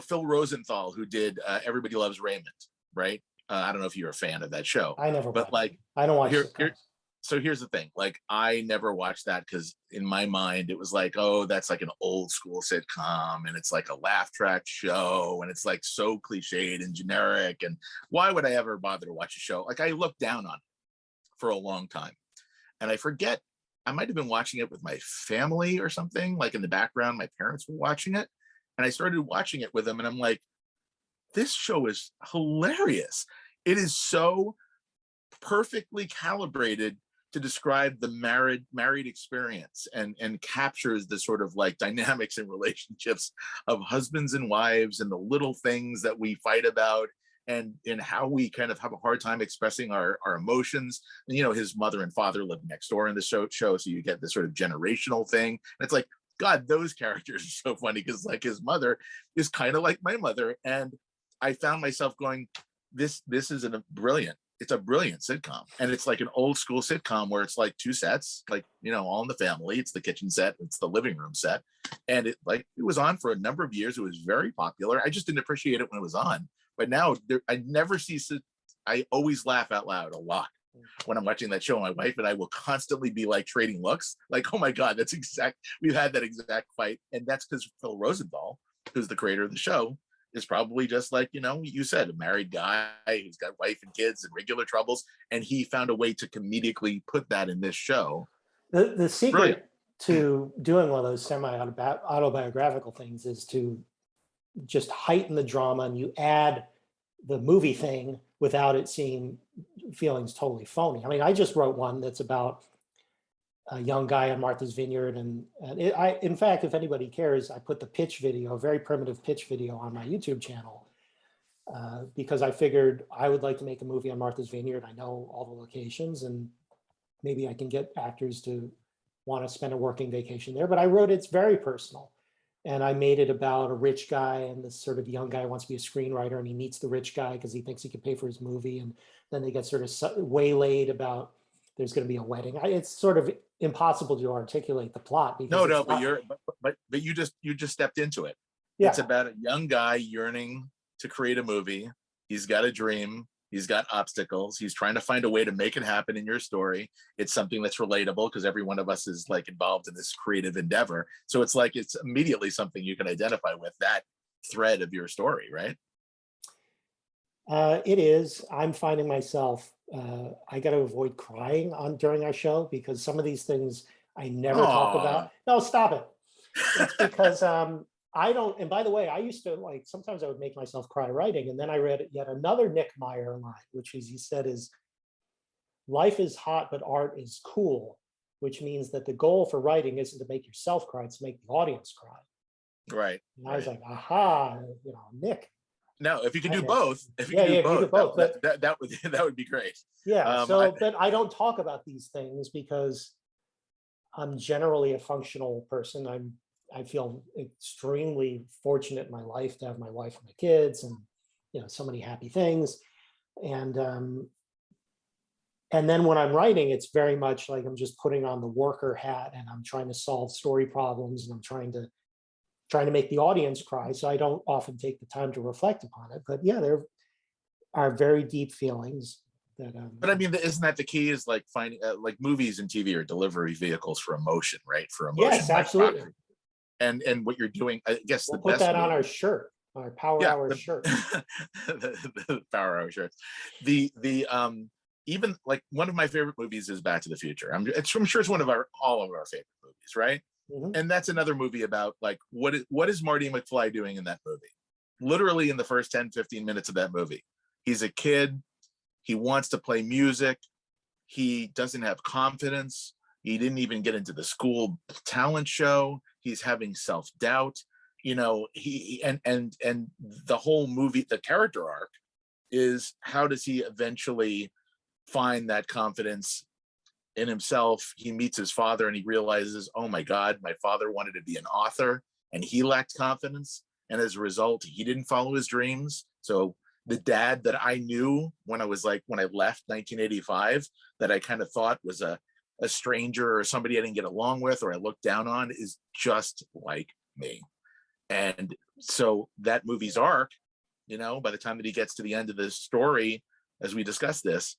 Phil Rosenthal, who did Everybody Loves Raymond, right? I don't know if you're a fan of that show. I never but watched I don't watch so here's the thing. Like, I never watched that because in my mind it was like, oh, that's like an old school sitcom, and it's like a laugh track show, and it's like so cliched and generic, and why would I ever bother to watch a show? Like, I looked down on it for a long time, and I forget, I might have been watching it with my family or something, like in the background, my parents were watching it, and I started watching it with them, and I'm like, this show is hilarious. It is so perfectly calibrated to describe the married experience, and captures the sort of like dynamics and relationships of husbands and wives, and the little things that we fight about, and how we kind of have a hard time expressing our emotions. And, his mother and father live next door in the show, so you get this sort of generational thing. And it's like, God, those characters are so funny, because like his mother is kind of like my mother. And I found myself going, this is it's a brilliant sitcom. And it's like an old school sitcom where it's like two sets, like, All in the Family. It's the kitchen set, it's the living room set. And it was on for a number of years. It was very popular. I just didn't appreciate it when it was on. But now I never cease it. I always laugh out loud a lot when I'm watching that show. My wife and I will constantly be like trading looks, like, oh my God, we've had that exact fight. And that's because Phil Rosenthal, who's the creator of the show, is probably just like, you said, a married guy who's got wife and kids and regular troubles. And he found a way to comedically put that in this show. The secret to doing one of those semi-autobiographical things is to just heighten the drama, and you add the movie thing without it feeling totally phony. I mean, I just wrote one that's about a young guy on Martha's Vineyard, and in fact, if anybody cares, I put the pitch video, a very primitive pitch video, on my YouTube channel, because I figured I would like to make a movie on Martha's Vineyard. I know all the locations, and maybe I can get actors to want to spend a working vacation there. But I wrote it's very personal. And I made it about a rich guy, and this sort of young guy wants to be a screenwriter, and he meets the rich guy because he thinks he can pay for his movie. And then they get sort of waylaid about there's going to be a wedding. It's sort of impossible to articulate the plot. Because but you just stepped into it. Yeah. It's about a young guy yearning to create a movie. He's got a dream. He's got obstacles. He's trying to find a way to make it happen in your story. It's something that's relatable because every one of us is like involved in this creative endeavor. So it's like, it's immediately something you can identify with, that thread of your story, right? It is. I'm finding myself, I got to avoid crying during our show, because some of these things I never talk about. No, stop it. It's because I don't, and by the way, I used to sometimes I would make myself cry writing. And then I read yet another Nick Meyer line, which he said is, life is hot, but art is cool, which means that the goal for writing isn't to make yourself cry, it's to make the audience cry. Right. And I was like, aha, Nick. No, if you can do both, if you can do both, that would be great. Yeah. But I don't talk about these things because I'm generally a functional person. I feel extremely fortunate in my life to have my wife and my kids, and so many happy things. And then when I'm writing, it's very much like I'm just putting on the worker hat, and I'm trying to solve story problems, and I'm trying to make the audience cry. So I don't often take the time to reflect upon it. But yeah, there are very deep feelings. that But I mean, isn't that the key? Is like finding like movies and TV are delivery vehicles for emotion, right? For emotion yes, by absolutely. proxy. And what you're doing, I guess the We'll put best that on our movie, shirt, our Power yeah, Hour shirt. the Power Hour shirts. The even like one of my favorite movies is Back to the Future. I'm sure it's one of all of our favorite movies, right? Mhm. And that's another movie about like what is Marty McFly doing in that movie? Literally in the first 10, 15 minutes of that movie, he's a kid. He wants to play music. He doesn't have confidence. He didn't even get into the school talent show. He's having self-doubt. You know, and the whole movie, the character arc is how does he eventually find that confidence in himself? He meets his father and he realizes, oh my God, my father wanted to be an author and he lacked confidence. And as a result, he didn't follow his dreams. So the dad that I knew when I left 1985, that I kind of thought was a stranger or somebody I didn't get along with or I looked down on, is just like me. And so that movie's arc, you know, by the time that he gets to the end of the story, as we discuss this,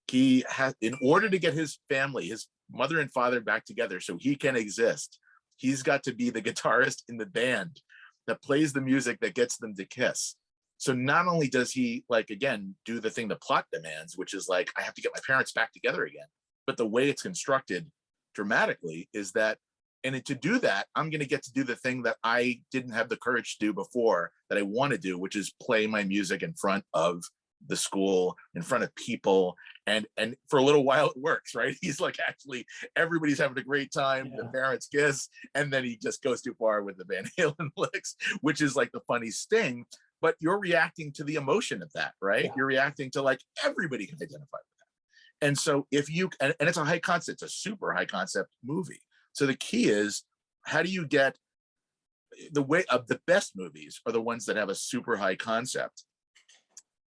he has, in order to get his family, his mother and father back together so he can exist, he's got to be the guitarist in the band that plays the music that gets them to kiss. So not only does he, like, again, do the thing the plot demands, which is like, I have to get my parents back together again, but the way it's constructed dramatically is that, and to do that, I'm going to get to do the thing that I didn't have the courage to do before, that I want to do, which is play my music in front of the school, in front of people. And for a little while it works, right? He's like, actually, everybody's having a great time. Yeah. The parents kiss, and then he just goes too far with the Van Halen licks, which is like the funny sting. But you're reacting to the emotion of that, right? Yeah. You're reacting to, like, everybody can identify with that. And so if you, and it's a high concept, it's a super high concept movie. So the key is, how do you get the way of the best movies are the ones that have a super high concept,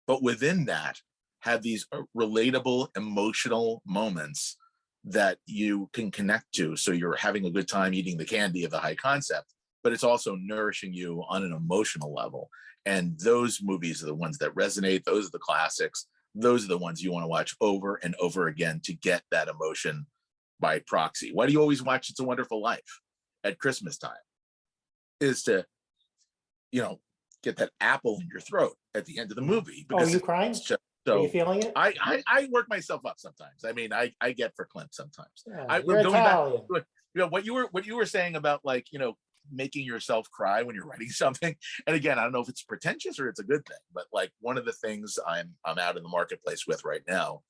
but within that have these relatable emotional moments that you can connect to. So you're having a good time eating the candy of the high concept, but it's also nourishing you on an emotional level. And those movies are the ones that resonate. Those are the classics. Those are the ones you want to watch over and over again to get that emotion by proxy. Why do you always watch It's a Wonderful Life at Christmas time? Is to, you know, get that apple in your throat at the end of the movie. Oh, are you crying? Just, Are you so feeling it? I work myself up sometimes. I mean, I get verklempt sometimes. You're Going back, Italian. you know, what you were saying about, like, you know, making yourself cry when you're writing something. And again, I don't know if it's pretentious or it's a good thing, but like one of the things I'm out in the marketplace with right now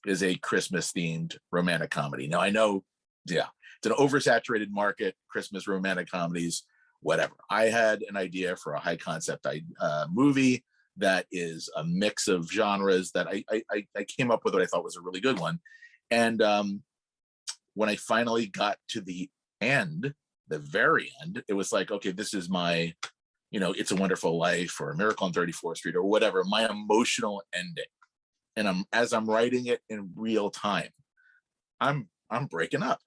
is a Christmas themed romantic comedy. Now I know, yeah, it's an oversaturated market, Christmas romantic comedies, whatever. I had an idea for a high concept movie that is a mix of genres that I came up with what I thought was a really good one. And when I finally got to the end, the very end, it was like, okay, this is my, you know, It's a Wonderful Life or Miracle on 34th Street or whatever, my emotional ending. And as I'm writing it in real time, I'm breaking up.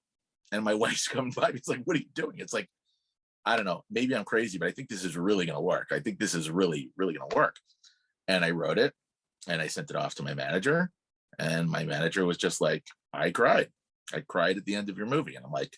And my wife's coming by, it's like, what are you doing? It's like, I don't know, maybe I'm crazy, but I think this is really going to work. I think this is really, really going to work. And I wrote it and I sent it off to my manager. And my manager was just like, I cried at the end of your movie. And I'm like,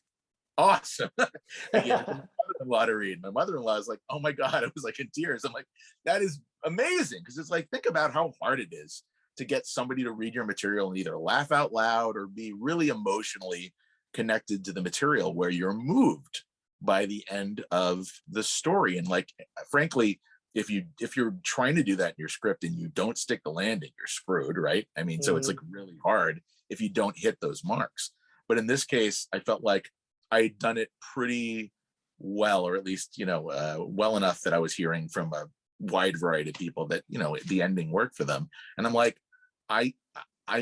awesome. I gave it to my mother-in-law to read. My mother-in-law is like, oh my God, I was like in tears. I'm like, that is amazing. Because it's like, think about how hard it is to get somebody to read your material and either laugh out loud or be really emotionally connected to the material where you're moved by the end of the story. And like, frankly, if you're trying to do that in your script and you don't stick the landing, you're screwed, right? I mean, so it's like really hard if you don't hit those marks. But in this case, I felt like I had done it pretty well, or at least, you know, well enough that I was hearing from a wide variety of people that, you know, the ending worked for them. And I'm like, I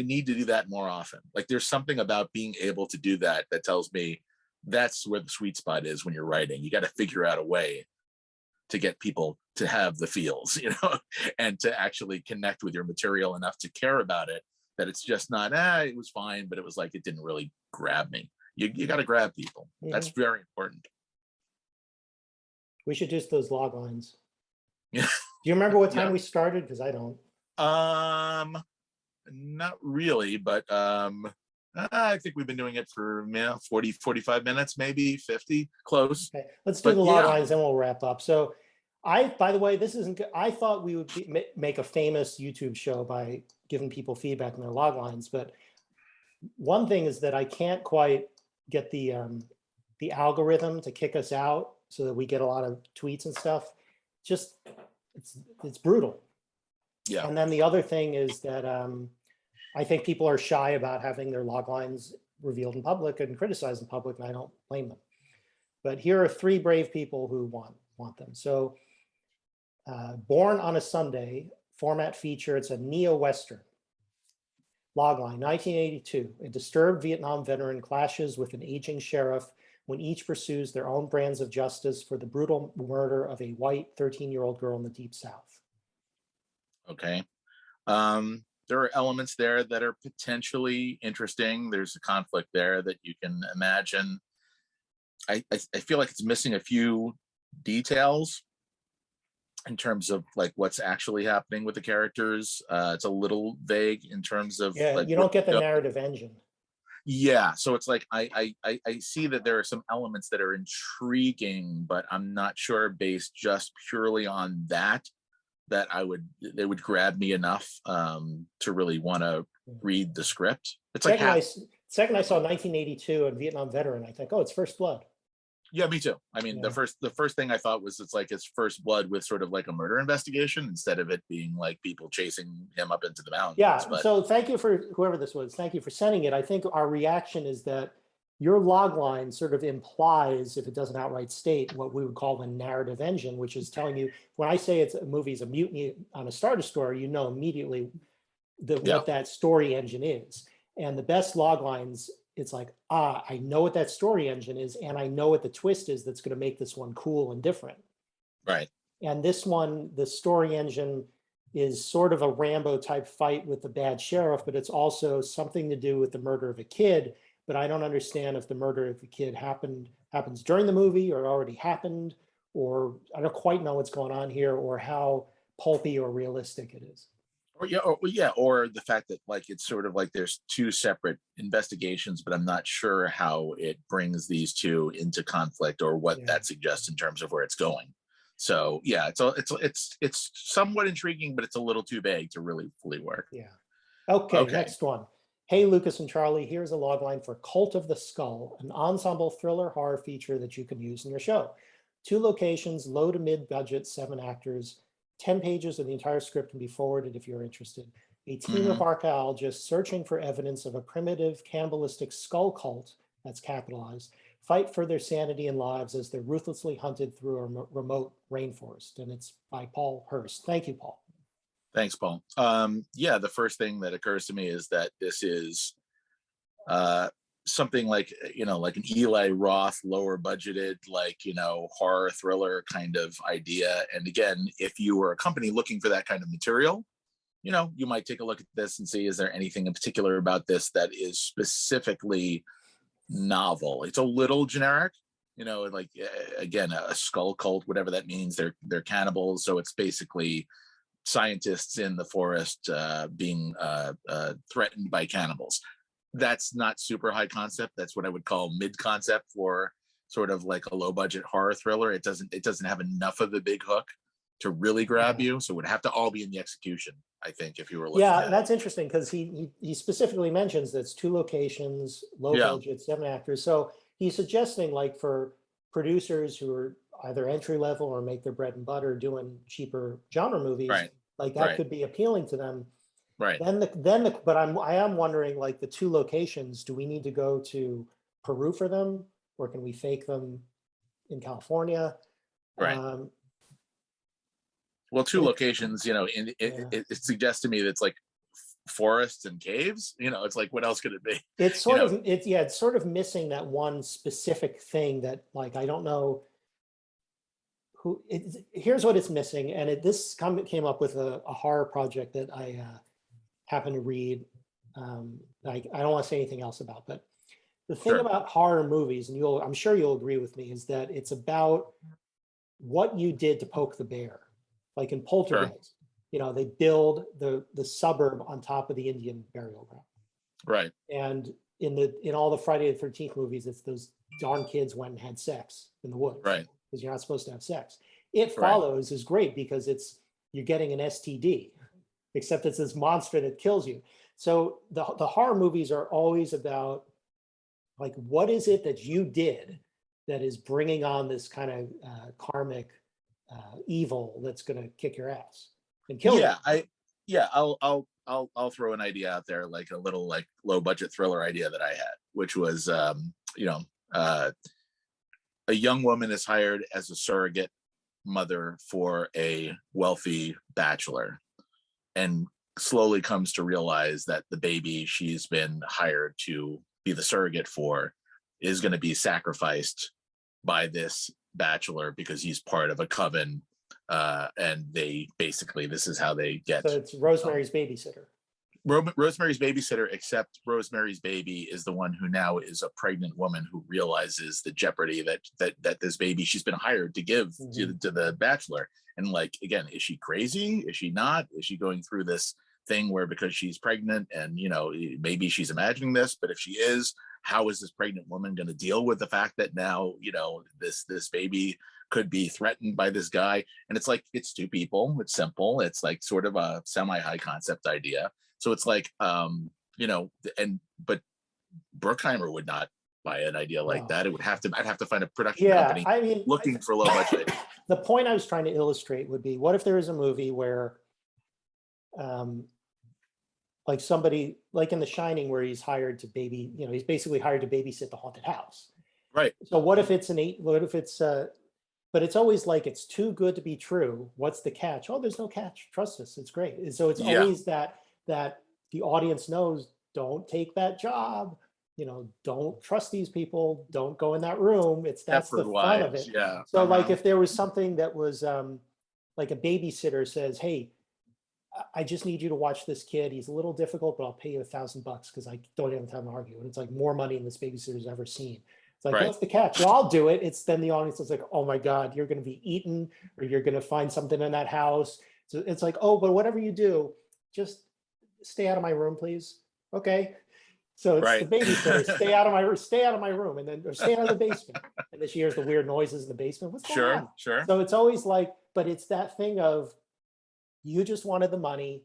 need to do that more often. Like, there's something about being able to do that that tells me that's where the sweet spot is when you're writing. You got to figure out a way to get people to have the feels, you know, and to actually connect with your material enough to care about it, that it's just not, it was fine, but it was like, it didn't really grab me. You got to grab people. That's very important. We should do those log lines. Yeah. Do you remember what time we started? Because I don't. Not really, but I think we've been doing it for 40, 45 minutes, maybe 50, close. Okay, let's do But the log yeah, lines and we'll wrap up. So by the way, this isn't, I thought we would make a famous YouTube show by giving people feedback on their log lines, but one thing is that I can't quite get the algorithm to kick us out so that we get a lot of tweets and stuff. Just, it's brutal. yeah, And then the other thing is that I think people are shy about having their log lines revealed in public and criticized in public, and I don't blame them. But here are three brave people who want them. So Born on a Sunday, format feature, it's a neo-Western. Logline, 1982, a disturbed Vietnam veteran clashes with an aging sheriff when each pursues their own brands of justice for the brutal murder of a white 13-year-old girl in the Deep South. okay. There are elements there that are potentially interesting. There's a conflict there that you can imagine. I feel like it's missing a few details in terms of like what's actually happening with the characters. It's a little vague in terms of Yeah, like you don't get the narrative engine. Yeah, so it's like I see that there are some elements that are intriguing, but I'm not sure based just purely on that they would grab me enough to really want to read the script. It's like Second I saw 1982 and Vietnam veteran, I think, oh, it's First Blood. Yeah, me too. I mean, Yeah. the first thing I thought was it's like it's First Blood with sort of like a murder investigation instead of it being like people chasing him up into the mountains. Yeah. But So thank you for whoever this was. Thank you for sending it. I think our reaction is that your log line sort of implies, if it doesn't outright state, what we would call the narrative engine, which is telling you, when I say it's a movie is a mutiny on a Star Destroyer, you know immediately what that story engine is. And the best log lines, it's like, I know what that story engine is, and I know what the twist is that's going to make this one cool and different. right. And this one, the story engine is sort of a Rambo type fight with the bad sheriff, but it's also something to do with the murder of a kid. But I don't understand if the murder of the kid happens during the movie or already happened, or I don't quite know what's going on here or how pulpy or realistic it is. Or the fact that like it's sort of like there's two separate investigations, but I'm not sure how it brings these two into conflict or what that suggests in terms of where it's going. So yeah, it's somewhat intriguing, but it's a little too vague to really fully work. Yeah. Okay. Next one. Hey, Lucas and Charlie, here's a logline for Cult of the Skull, an ensemble thriller horror feature that you can use in your show. 2 locations, low to mid budget, 7 actors, 10 pages of the entire script can be forwarded if you're interested. A team of archaeologists searching for evidence of a primitive cannibalistic skull cult, that's capitalized, fight for their sanity and lives as they're ruthlessly hunted through a remote rainforest. And it's by Paul Hurst. Thank you, Paul. Thanks, Paul. Yeah, the first thing that occurs to me is that this is something like, like an Eli Roth, lower budgeted, like, horror thriller kind of idea. And again, if you were a company looking for that kind of material, you might take a look at this and see, is there anything in particular about this that is specifically novel? It's a little generic, like, again, a skull cult, whatever that means. They're cannibals. So it's basically scientists in the forest being threatened by cannibals. That's not super high concept. That's what I would call mid concept for sort of like a low budget horror thriller. It doesn't have enough of the big hook to really grab you. So it would have to all be in the execution, I think, if you were looking at that's interesting because he specifically mentions that it's 2 locations, low budget, 7 actors. So he's suggesting, like, for producers who are either entry level or make their bread and butter doing cheaper genre movies, like that could be appealing to them. Right. But I am wondering, like, the 2 locations, do we need to go to Peru for them, or can we fake them in California? Right. Well, 2 locations, it suggests to me that it's like forests and caves. It's like, what else could it be? It's sort of it's sort of missing that one specific thing that, like, I don't know who. Here's what it's missing, and this came up with a horror project that I happened to read. I don't want to say anything else about, but the thing about horror movies, and I'm sure you'll agree with me, is that it's about what you did to poke the bear. Like in Poltergeist, they build the suburb on top of the Indian burial ground. Right. And in all the Friday the 13th movies, it's those darn kids went and had sex in the woods. Right. Because you're not supposed to have sex. It Right. Follows is great because you're getting an STD, except it's this monster that kills you. So the horror movies are always about, like, what is it that you did that is bringing on this kind of karmic evil that's going to kick your ass and kill you. I'll throw an idea out there, like a little like low budget thriller idea that I had, which was a young woman is hired as a surrogate mother for a wealthy bachelor, and slowly comes to realize that the baby she's been hired to be the surrogate for is going to be sacrificed by this bachelor because he's part of a coven, and they basically, this is how they get. So it's Rosemary's Babysitter. Rosemary's Babysitter, except Rosemary's baby is the one who now is a pregnant woman who realizes the jeopardy that this baby she's been hired to give to the bachelor. And like, again, is she crazy? Is she not? Is she going through this thing where because she's pregnant and maybe she's imagining this, but if she is, how is this pregnant woman going to deal with the fact that now this baby could be threatened by this guy? And it's like, it's two people, it's simple, it's like sort of a semi-high concept idea. So it's like, but Bruckheimer would not buy an idea like that. I'd have to find a production company looking for low budget. The point I was trying to illustrate would be, what if there was a movie where, like somebody, like in The Shining, where he's hired to he's basically hired to babysit the haunted house. Right. So what if it's but it's always like, it's too good to be true. What's the catch? Oh, there's no catch. Trust us. It's great. And so it's always that the audience knows, don't take that job. Don't trust these people. Don't go in that room. That's the fun of it. Yeah. So like if there was something that was like a babysitter says, hey, I just need you to watch this kid. He's a little difficult, but I'll pay you $1,000 because I don't have time to argue. And it's like more money than this babysitter's ever seen. It's like, what's the catch? Well, I'll do it. It's then the audience is like, oh my God, you're going to be eaten, or you're going to find something in that house. So it's like, oh, but whatever you do, just stay out of my room, please. Okay. So it's the babysitter, stay out of my room, and then or stay out of the basement. And then she hears the weird noises in the basement. What's going on? Sure. So it's always like, but it's that thing of, you just wanted the money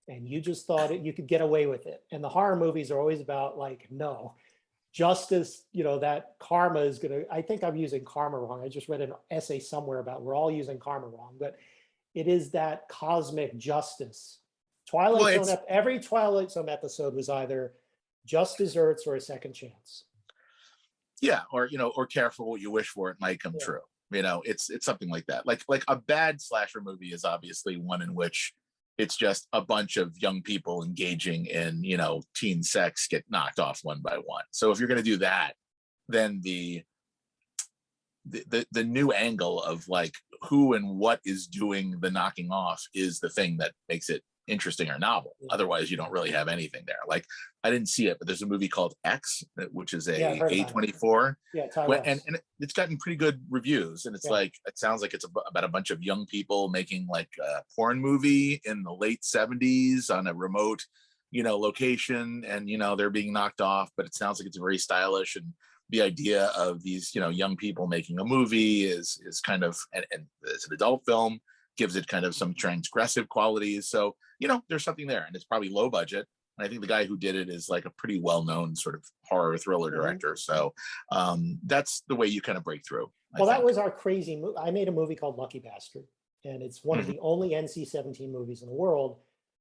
and you just thought you could get away with it. And the horror movies are always about like, no, justice, that karma is going to, I think I'm using karma wrong. I just read an essay somewhere about we're all using karma wrong, but it is that cosmic justice. Every Twilight Zone episode was either just desserts or a second chance. Yeah. Or careful what you wish for, it might come true. It's something like that. Like a bad slasher movie is obviously one in which it's just a bunch of young people engaging in, teen sex get knocked off one by one. So if you're going to do that, then the new angle of like who and what is doing the knocking off is the thing that makes it interesting or novel. Otherwise, you don't really have anything there. Like, I didn't see it, but there's a movie called X, which is a A24. And it's gotten pretty good reviews. And it's like, it sounds like it's about a bunch of young people making like a porn movie in the late 70s on a remote, location, and they're being knocked off, but it sounds like it's very stylish. And the idea of these, young people making a movie is kind of, and it's an adult film, gives it kind of some transgressive qualities. So, there's something there, and it's probably low budget. And I think the guy who did it is like a pretty well-known sort of horror thriller director. So that's the way you kind of break through. Well, that was our crazy movie. I made a movie called Lucky Bastard, and it's one of the only NC-17 movies in the world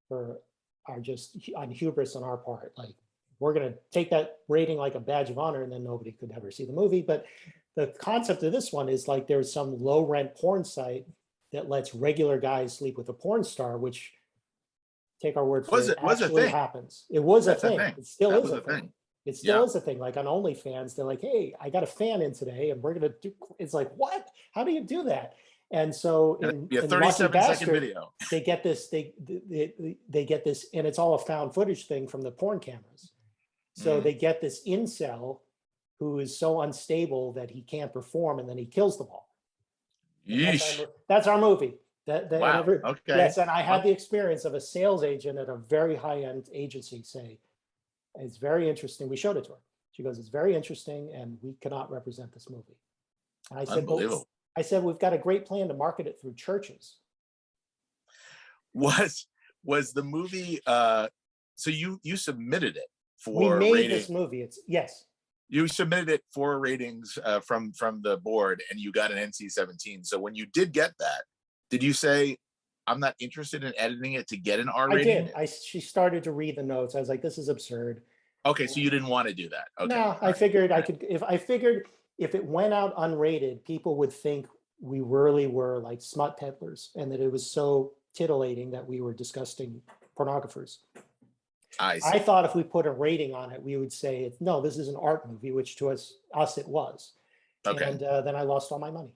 for are just on hubris on our part. Like, we're going to take that rating like a badge of honor, and then nobody could ever see the movie. But the concept of this one is like there's some low rent porn site that lets regular guys sleep with a porn star, which, take our word for it, actually happens. It was a thing. It still is a thing. It still is a thing. Like on OnlyFans, they're like, hey, I got a fan in today and we're going to do, it's like, what? How do you do that? And so in 37-second video, they get this, they get this, and it's all a found footage thing from the porn cameras. So they get this incel who is so unstable that he can't perform, and then he kills them all. That's our movie. And Wow. Okay. yes, and I had the experience of a sales agent at a very high-end agency say, it's very interesting. We showed it to her. She goes, it's very interesting, and we cannot represent this movie. And I said, well, Unbelievable. we've got a great plan to market it through churches. Was the movie so you submitted it We for made rating? this movie. Yes. You submitted it for ratings from the board, and you got an NC-17. So when you did get that, did you say, I'm not interested in editing it to get an R I rating? did. She started to read the notes. I was like, this is absurd. Okay, so you didn't want to do that. Okay. No, I figured I could, if it went out unrated, people would think we really were like smut peddlers and that it was so titillating that we were disgusting pornographers. I see. I thought if we put a rating on it, we would say, no, this is an art movie, which to us it was. Okay. And then I lost all my money.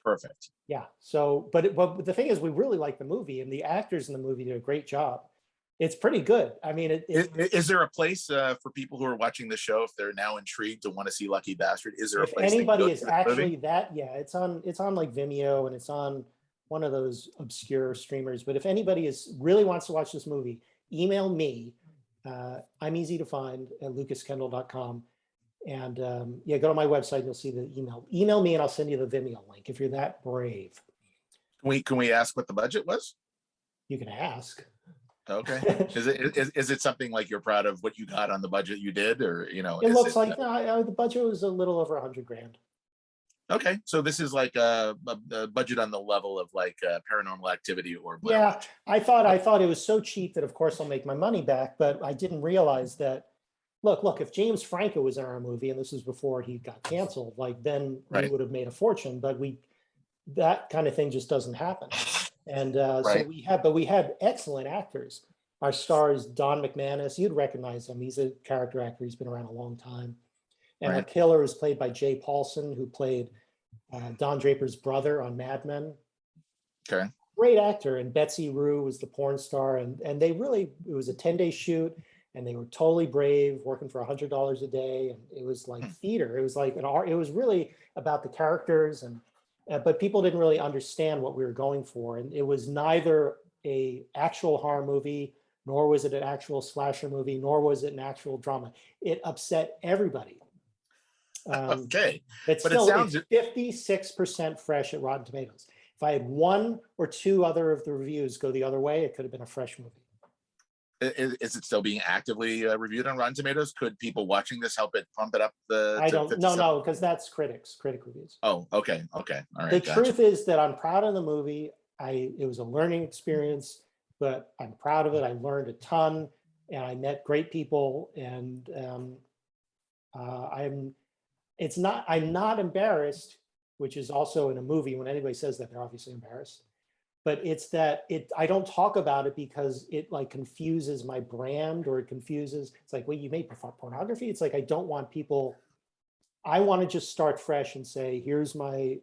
Perfect. Yeah. So, but the thing is, we really like the movie, and the actors in the movie did a great job. It's pretty good. I mean, is there a place for people who are watching the show, if they're now intrigued to want to see Lucky Bastard? Is there a place? If anybody is actually movie? it's on like Vimeo, and it's on one of those obscure streamers. But if anybody really wants to watch this movie, email me. I'm easy to find at lukaskendall.com. And yeah, go to my website and you'll see the email. Email me and I'll send you the Vimeo link if you're that brave. Can we ask what the budget was? You can ask. Okay. Is it something like you're proud of what you got on the budget you did, or it looks like the budget was a little over $100,000. Okay, so this is like a budget on the level of like Paranormal Activity or Blair yeah. Witch. I thought it was so cheap that of course I'll make my money back, but I didn't realize that. Look, if James Franco was in our movie, and this was before he got canceled, like then we would have made a fortune, but that kind of thing just doesn't happen. And so we had excellent actors. Our star is Don McManus. You'd recognize him. He's a character actor. He's been around a long time. And our killer is played by Jay Paulson, who played Don Draper's brother on Mad Men. Okay. Great actor. And Betsy Rue was the porn star. And it was a 10-day shoot. And they were totally brave, working for $100 a day. And it was like theater. It was like an art. It was really about the characters. But people didn't really understand what we were going for. And it was neither a actual horror movie, nor was it an actual slasher movie, nor was it an actual drama. It upset everybody. Okay. It's 56% fresh at Rotten Tomatoes. If I had one or two other of the reviews go the other way, it could have been a fresh movie. Is it still being actively reviewed on Rotten Tomatoes? Could people watching this help it pump it up? I don't. No, because that's critic reviews. Oh, okay. All right. The truth is that I'm proud of the movie. It was a learning experience, but I'm proud of it. I learned a ton, and I met great people, and I'm not embarrassed, which is also in a movie. When anybody says that, they're obviously embarrassed. But it's that I don't talk about it because it like confuses my brand, or it's like, well, you made pornography. It's like, I don't want people, I want to just start fresh and say, here's my,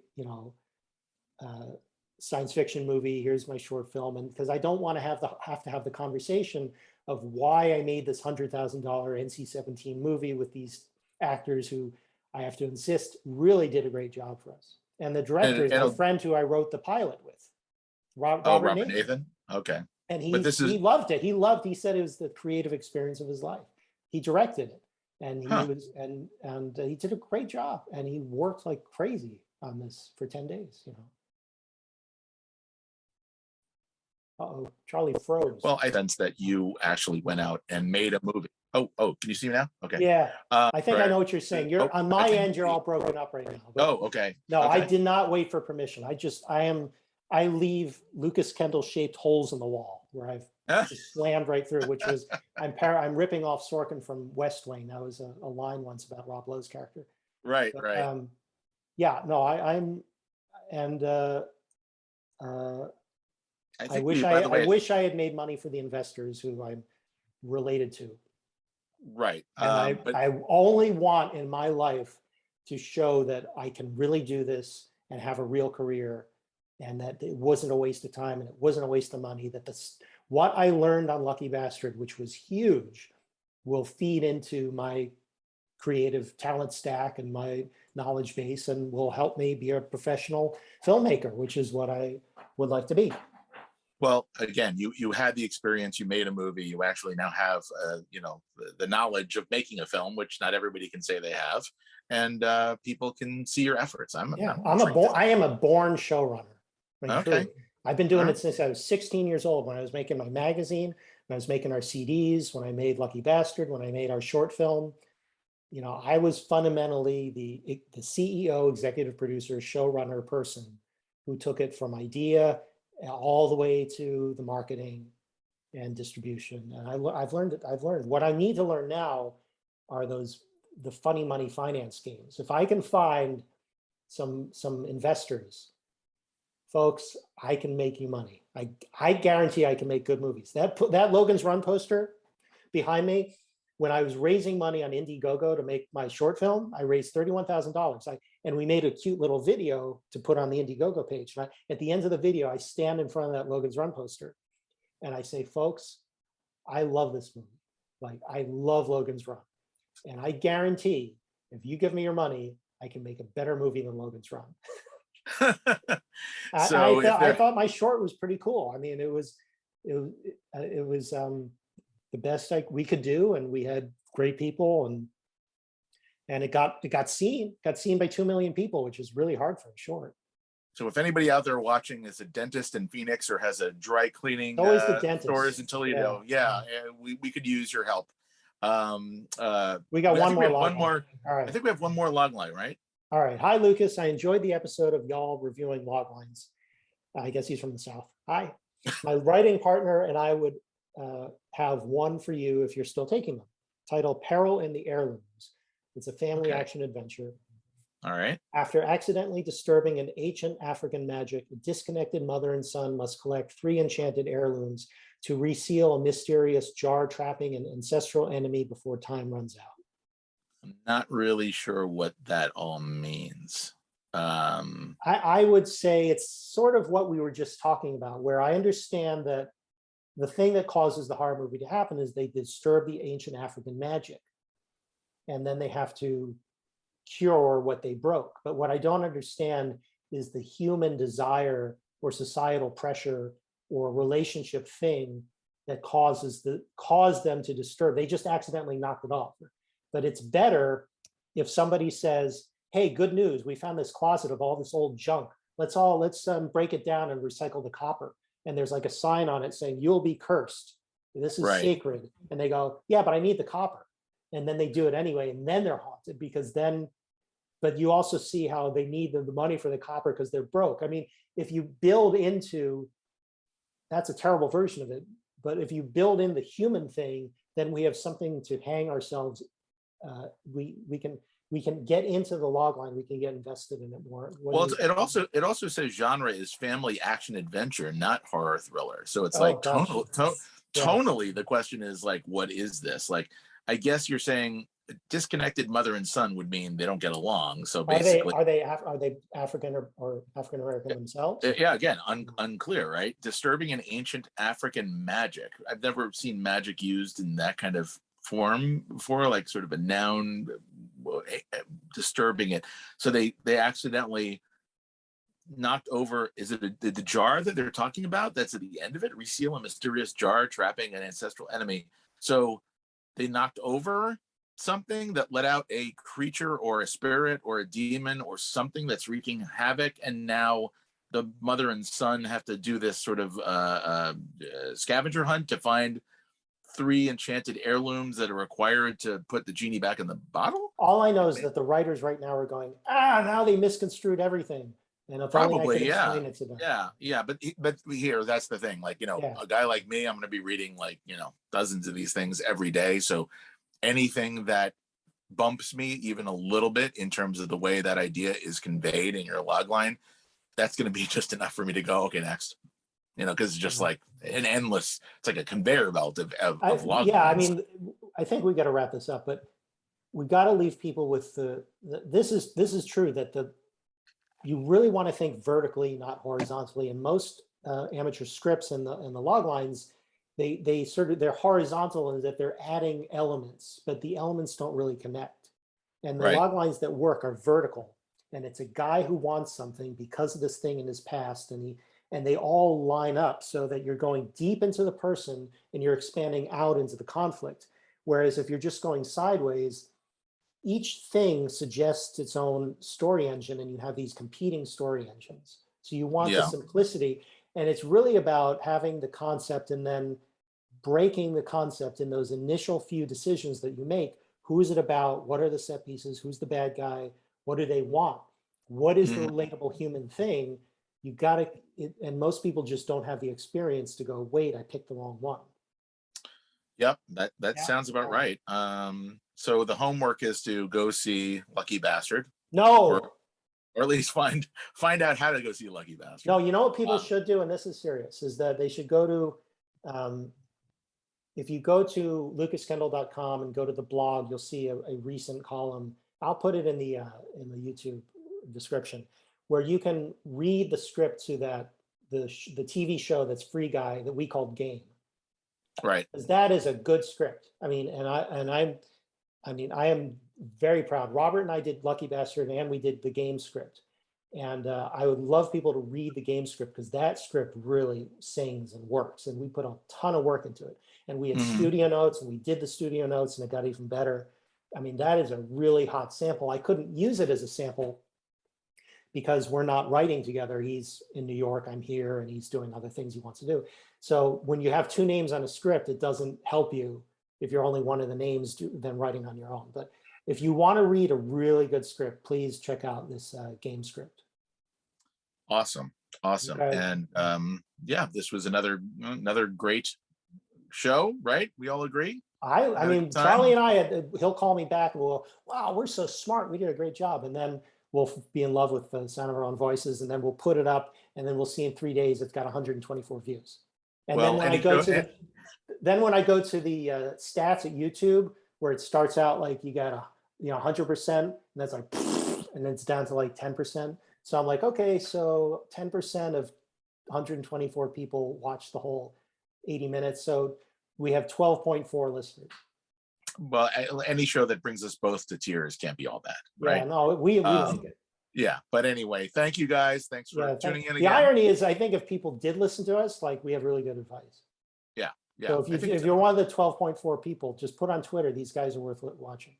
science fiction movie, here's my short film. And because I don't want to have to have the conversation of why I made this $100,000 NC-17 movie with these actors who I have to insist really did a great job for us. And the director is my friend who I wrote the pilot with. Robert Nathan. Okay. And he loved it. He said it was the creative experience of his life. He directed it, and he did a great job, and he worked like crazy on this for 10 days, Uh-oh, Charlie froze. Well, I sense that you actually went out and made a movie. Oh, can you see me now? Okay. Yeah, I think I know what you're saying. You're on my end, you're all broken up right now. Okay. No, okay. I did not wait for permission. I leave Lucas Kendall shaped holes in the wall where I've just slammed right through, which was, I'm ripping off Sorkin from West Wing. That was a line once about Rob Lowe's character. Right. Yeah, no, I wish I had made money for the investors who I'm related to. Right. And I only want in my life to show that I can really do this and have a real career, and that it wasn't a waste of time and it wasn't a waste of money, that what I learned on Lucky Bastard, which was huge, will feed into my creative talent stack and my knowledge base, and will help me be a professional filmmaker, which is what I would like to be. Well, again, you had the experience, you made a movie, you actually now have the knowledge of making a film, which not everybody can say they have, and people can see your efforts. I am a born showrunner. Okay. I've been doing it since I was 16 years old, when I was making my magazine, when I was making our CDs, when I made Lucky Bastard, when I made our short film. I was fundamentally the CEO, executive producer, showrunner person who took it from idea all the way to the marketing and distribution. And I've learned it. I've learned what I need to learn now are the funny money finance games. If I can find some investors, folks, I can make you money. I guarantee I can make good movies. That Logan's Run poster behind me, when I was raising money on Indiegogo to make my short film, I raised $31,000. And we made a cute little video to put on the Indiegogo page. And at the end of the video, I stand in front of that Logan's Run poster and I say, folks, I love this movie. Like, I love Logan's Run. And I guarantee if you give me your money, I can make a better movie than Logan's Run. I thought my short was pretty cool. I mean, it was the best we could do, and we had great people, and it got seen by 2 million people, which is really hard for a short. So if anybody out there watching is a dentist in Phoenix or has a dry cleaning always the dentist stores in Toledo, we could use your help. We got one more. All right. I think we have one more log line, right? All right. Hi, Lucas. I enjoyed the episode of y'all reviewing log lines. I guess he's from the South. Hi. My writing partner and I would have one for you if you're still taking them. Titled Peril in the Heirlooms. It's a family action adventure. All right. After accidentally disturbing an ancient African magic, a disconnected mother and son must collect 3 enchanted heirlooms to reseal a mysterious jar trapping an ancestral enemy before time runs out. I'm not really sure what that all means. I would say it's sort of what we were just talking about, where I understand that the thing that causes the horror movie to happen is they disturb the ancient African magic, and then they have to cure what they broke. But what I don't understand is the human desire or societal pressure or relationship thing that caused them to disturb. They just accidentally knocked it off. But it's better if somebody says, hey, good news, we found this closet of all this old junk. Let's break it down and recycle the copper. And there's like a sign on it saying, you'll be cursed. This is sacred. And they go, yeah, but I need the copper. And then they do it anyway. And then they're haunted but you also see how they need the money for the copper because they're broke. I mean, if you build into, that's a terrible version of it. But if you build in the human thing, then we have something to hang ourselves. We can get into the log line. We can get invested in it more. Well, it also says genre is family action adventure, not horror thriller. So it's tonally, the question is like, what is this? Like, I guess you're saying disconnected mother and son would mean they don't get along. So basically, are they African or African American themselves? Yeah, again, unclear, right? Disturbing an ancient African magic. I've never seen magic used in that kind of form before, like sort of a noun, disturbing it. So they accidentally knocked over. Is it the jar that they're talking about? That's at the end of it. Reseal a mysterious jar trapping an ancestral enemy. So they knocked over something that let out a creature or a spirit or a demon or something that's wreaking havoc, and now the mother and son have to do this sort of scavenger hunt to find 3 enchanted heirlooms that are required to put the genie back in the bottle. All I know is that the writers right now are going, now they misconstrued everything. And if only I could explain it to them. Yeah. But here, that's the thing. Like, a guy like me, I'm going to be reading dozens of these things every day. So anything that bumps me even a little bit in terms of the way that idea is conveyed in your log line, that's going to be just enough for me to go, okay, next. Because it's just like an endless, it's like a conveyor belt of log lines. I mean, I think we got to wrap this up, but we got to leave people with this is true that you really want to think vertically, not horizontally. And most amateur scripts and the log lines, they're horizontal in that they're adding elements, but the elements don't really connect. And the Right. log lines that work are vertical. And it's a guy who wants something because of this thing in his past. And they all line up so that you're going deep into the person and you're expanding out into the conflict. Whereas if you're just going sideways, each thing suggests its own story engine, and you have these competing story engines. So you want the Yeah. simplicity, and it's really about having the concept and then breaking the concept in those initial few decisions that you make. Who is it about? What are the set pieces? Who's the bad guy? What do they want? What is the Mhm. relatable human thing? You got to, and most people just don't have the experience to go, wait, I picked the wrong one. Yep, that Yeah. sounds about right. So the homework is to go see Lucky Bastard, or No, or at least find out how to go see Lucky Bastard. no, you know what people Uh, should do, and this is serious, is that they should go to, if you go to lucaskendall.com and go to the blog, you'll see a recent column. I'll put it in the YouTube description, where you can read the script to the TV show that's Free Guy that we called Game, right. because that is a good script. I mean, I am very proud. Robert and I did Lucky Bastard, and we did the Game script. And I would love people to read the Game script, because that script really sings and works. And we put a ton of work into it. And we had Mhm. studio notes, and we did the studio notes, and it got even better. I mean, that is a really hot sample. I couldn't use it as a sample because we're not writing together. He's in New York, I'm here, and he's doing other things he wants to do. So when you have two names on a script, it doesn't help you if you're only one of the names than writing on your own. But if you want to read a really good script, please check out this Game script. Awesome. Okay. And yeah, this was another great show, right? We all agree. I Had a mean, good time? Charlie and I, he'll call me back and we'll, wow, we're so smart. We did a great job. And then we'll be in love with the sound of our own voices. And then we'll put it up, and then we'll see in 3 days, it's got 124 views. And then Well, when I go to the stats at YouTube, where it starts out like you got 100%, and that's like, and then it's down to like 10%. So I'm like, okay, so 10% of 124 people watch the whole 80 minutes. So we have 12.4 listeners. well, any show that brings us both to tears can't be all bad, right? Yeah, no, we like Um, it. yeah, but anyway, thank you guys. Thanks for Yeah, tuning in the again. irony is, I think if people did listen to us, like, we have really good advice. Yeah, So I think if you're one of the 12.4 people, just put on Twitter, these guys are worth watching.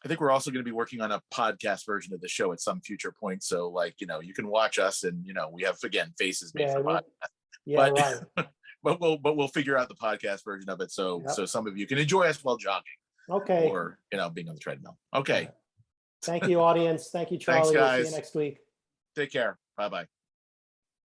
I think we're also going to be working on a podcast version of the show at some future point. So, like, you can watch us, and we have, again, faces made for podcasts. Yeah, But right. we'll figure out the podcast version of it, so Yep. some of you can enjoy us while jogging Okay. or being on the treadmill. Okay. Thank you, audience. Thank you, Charlie. Thanks, We'll see you guys. next week. Take care. Bye bye.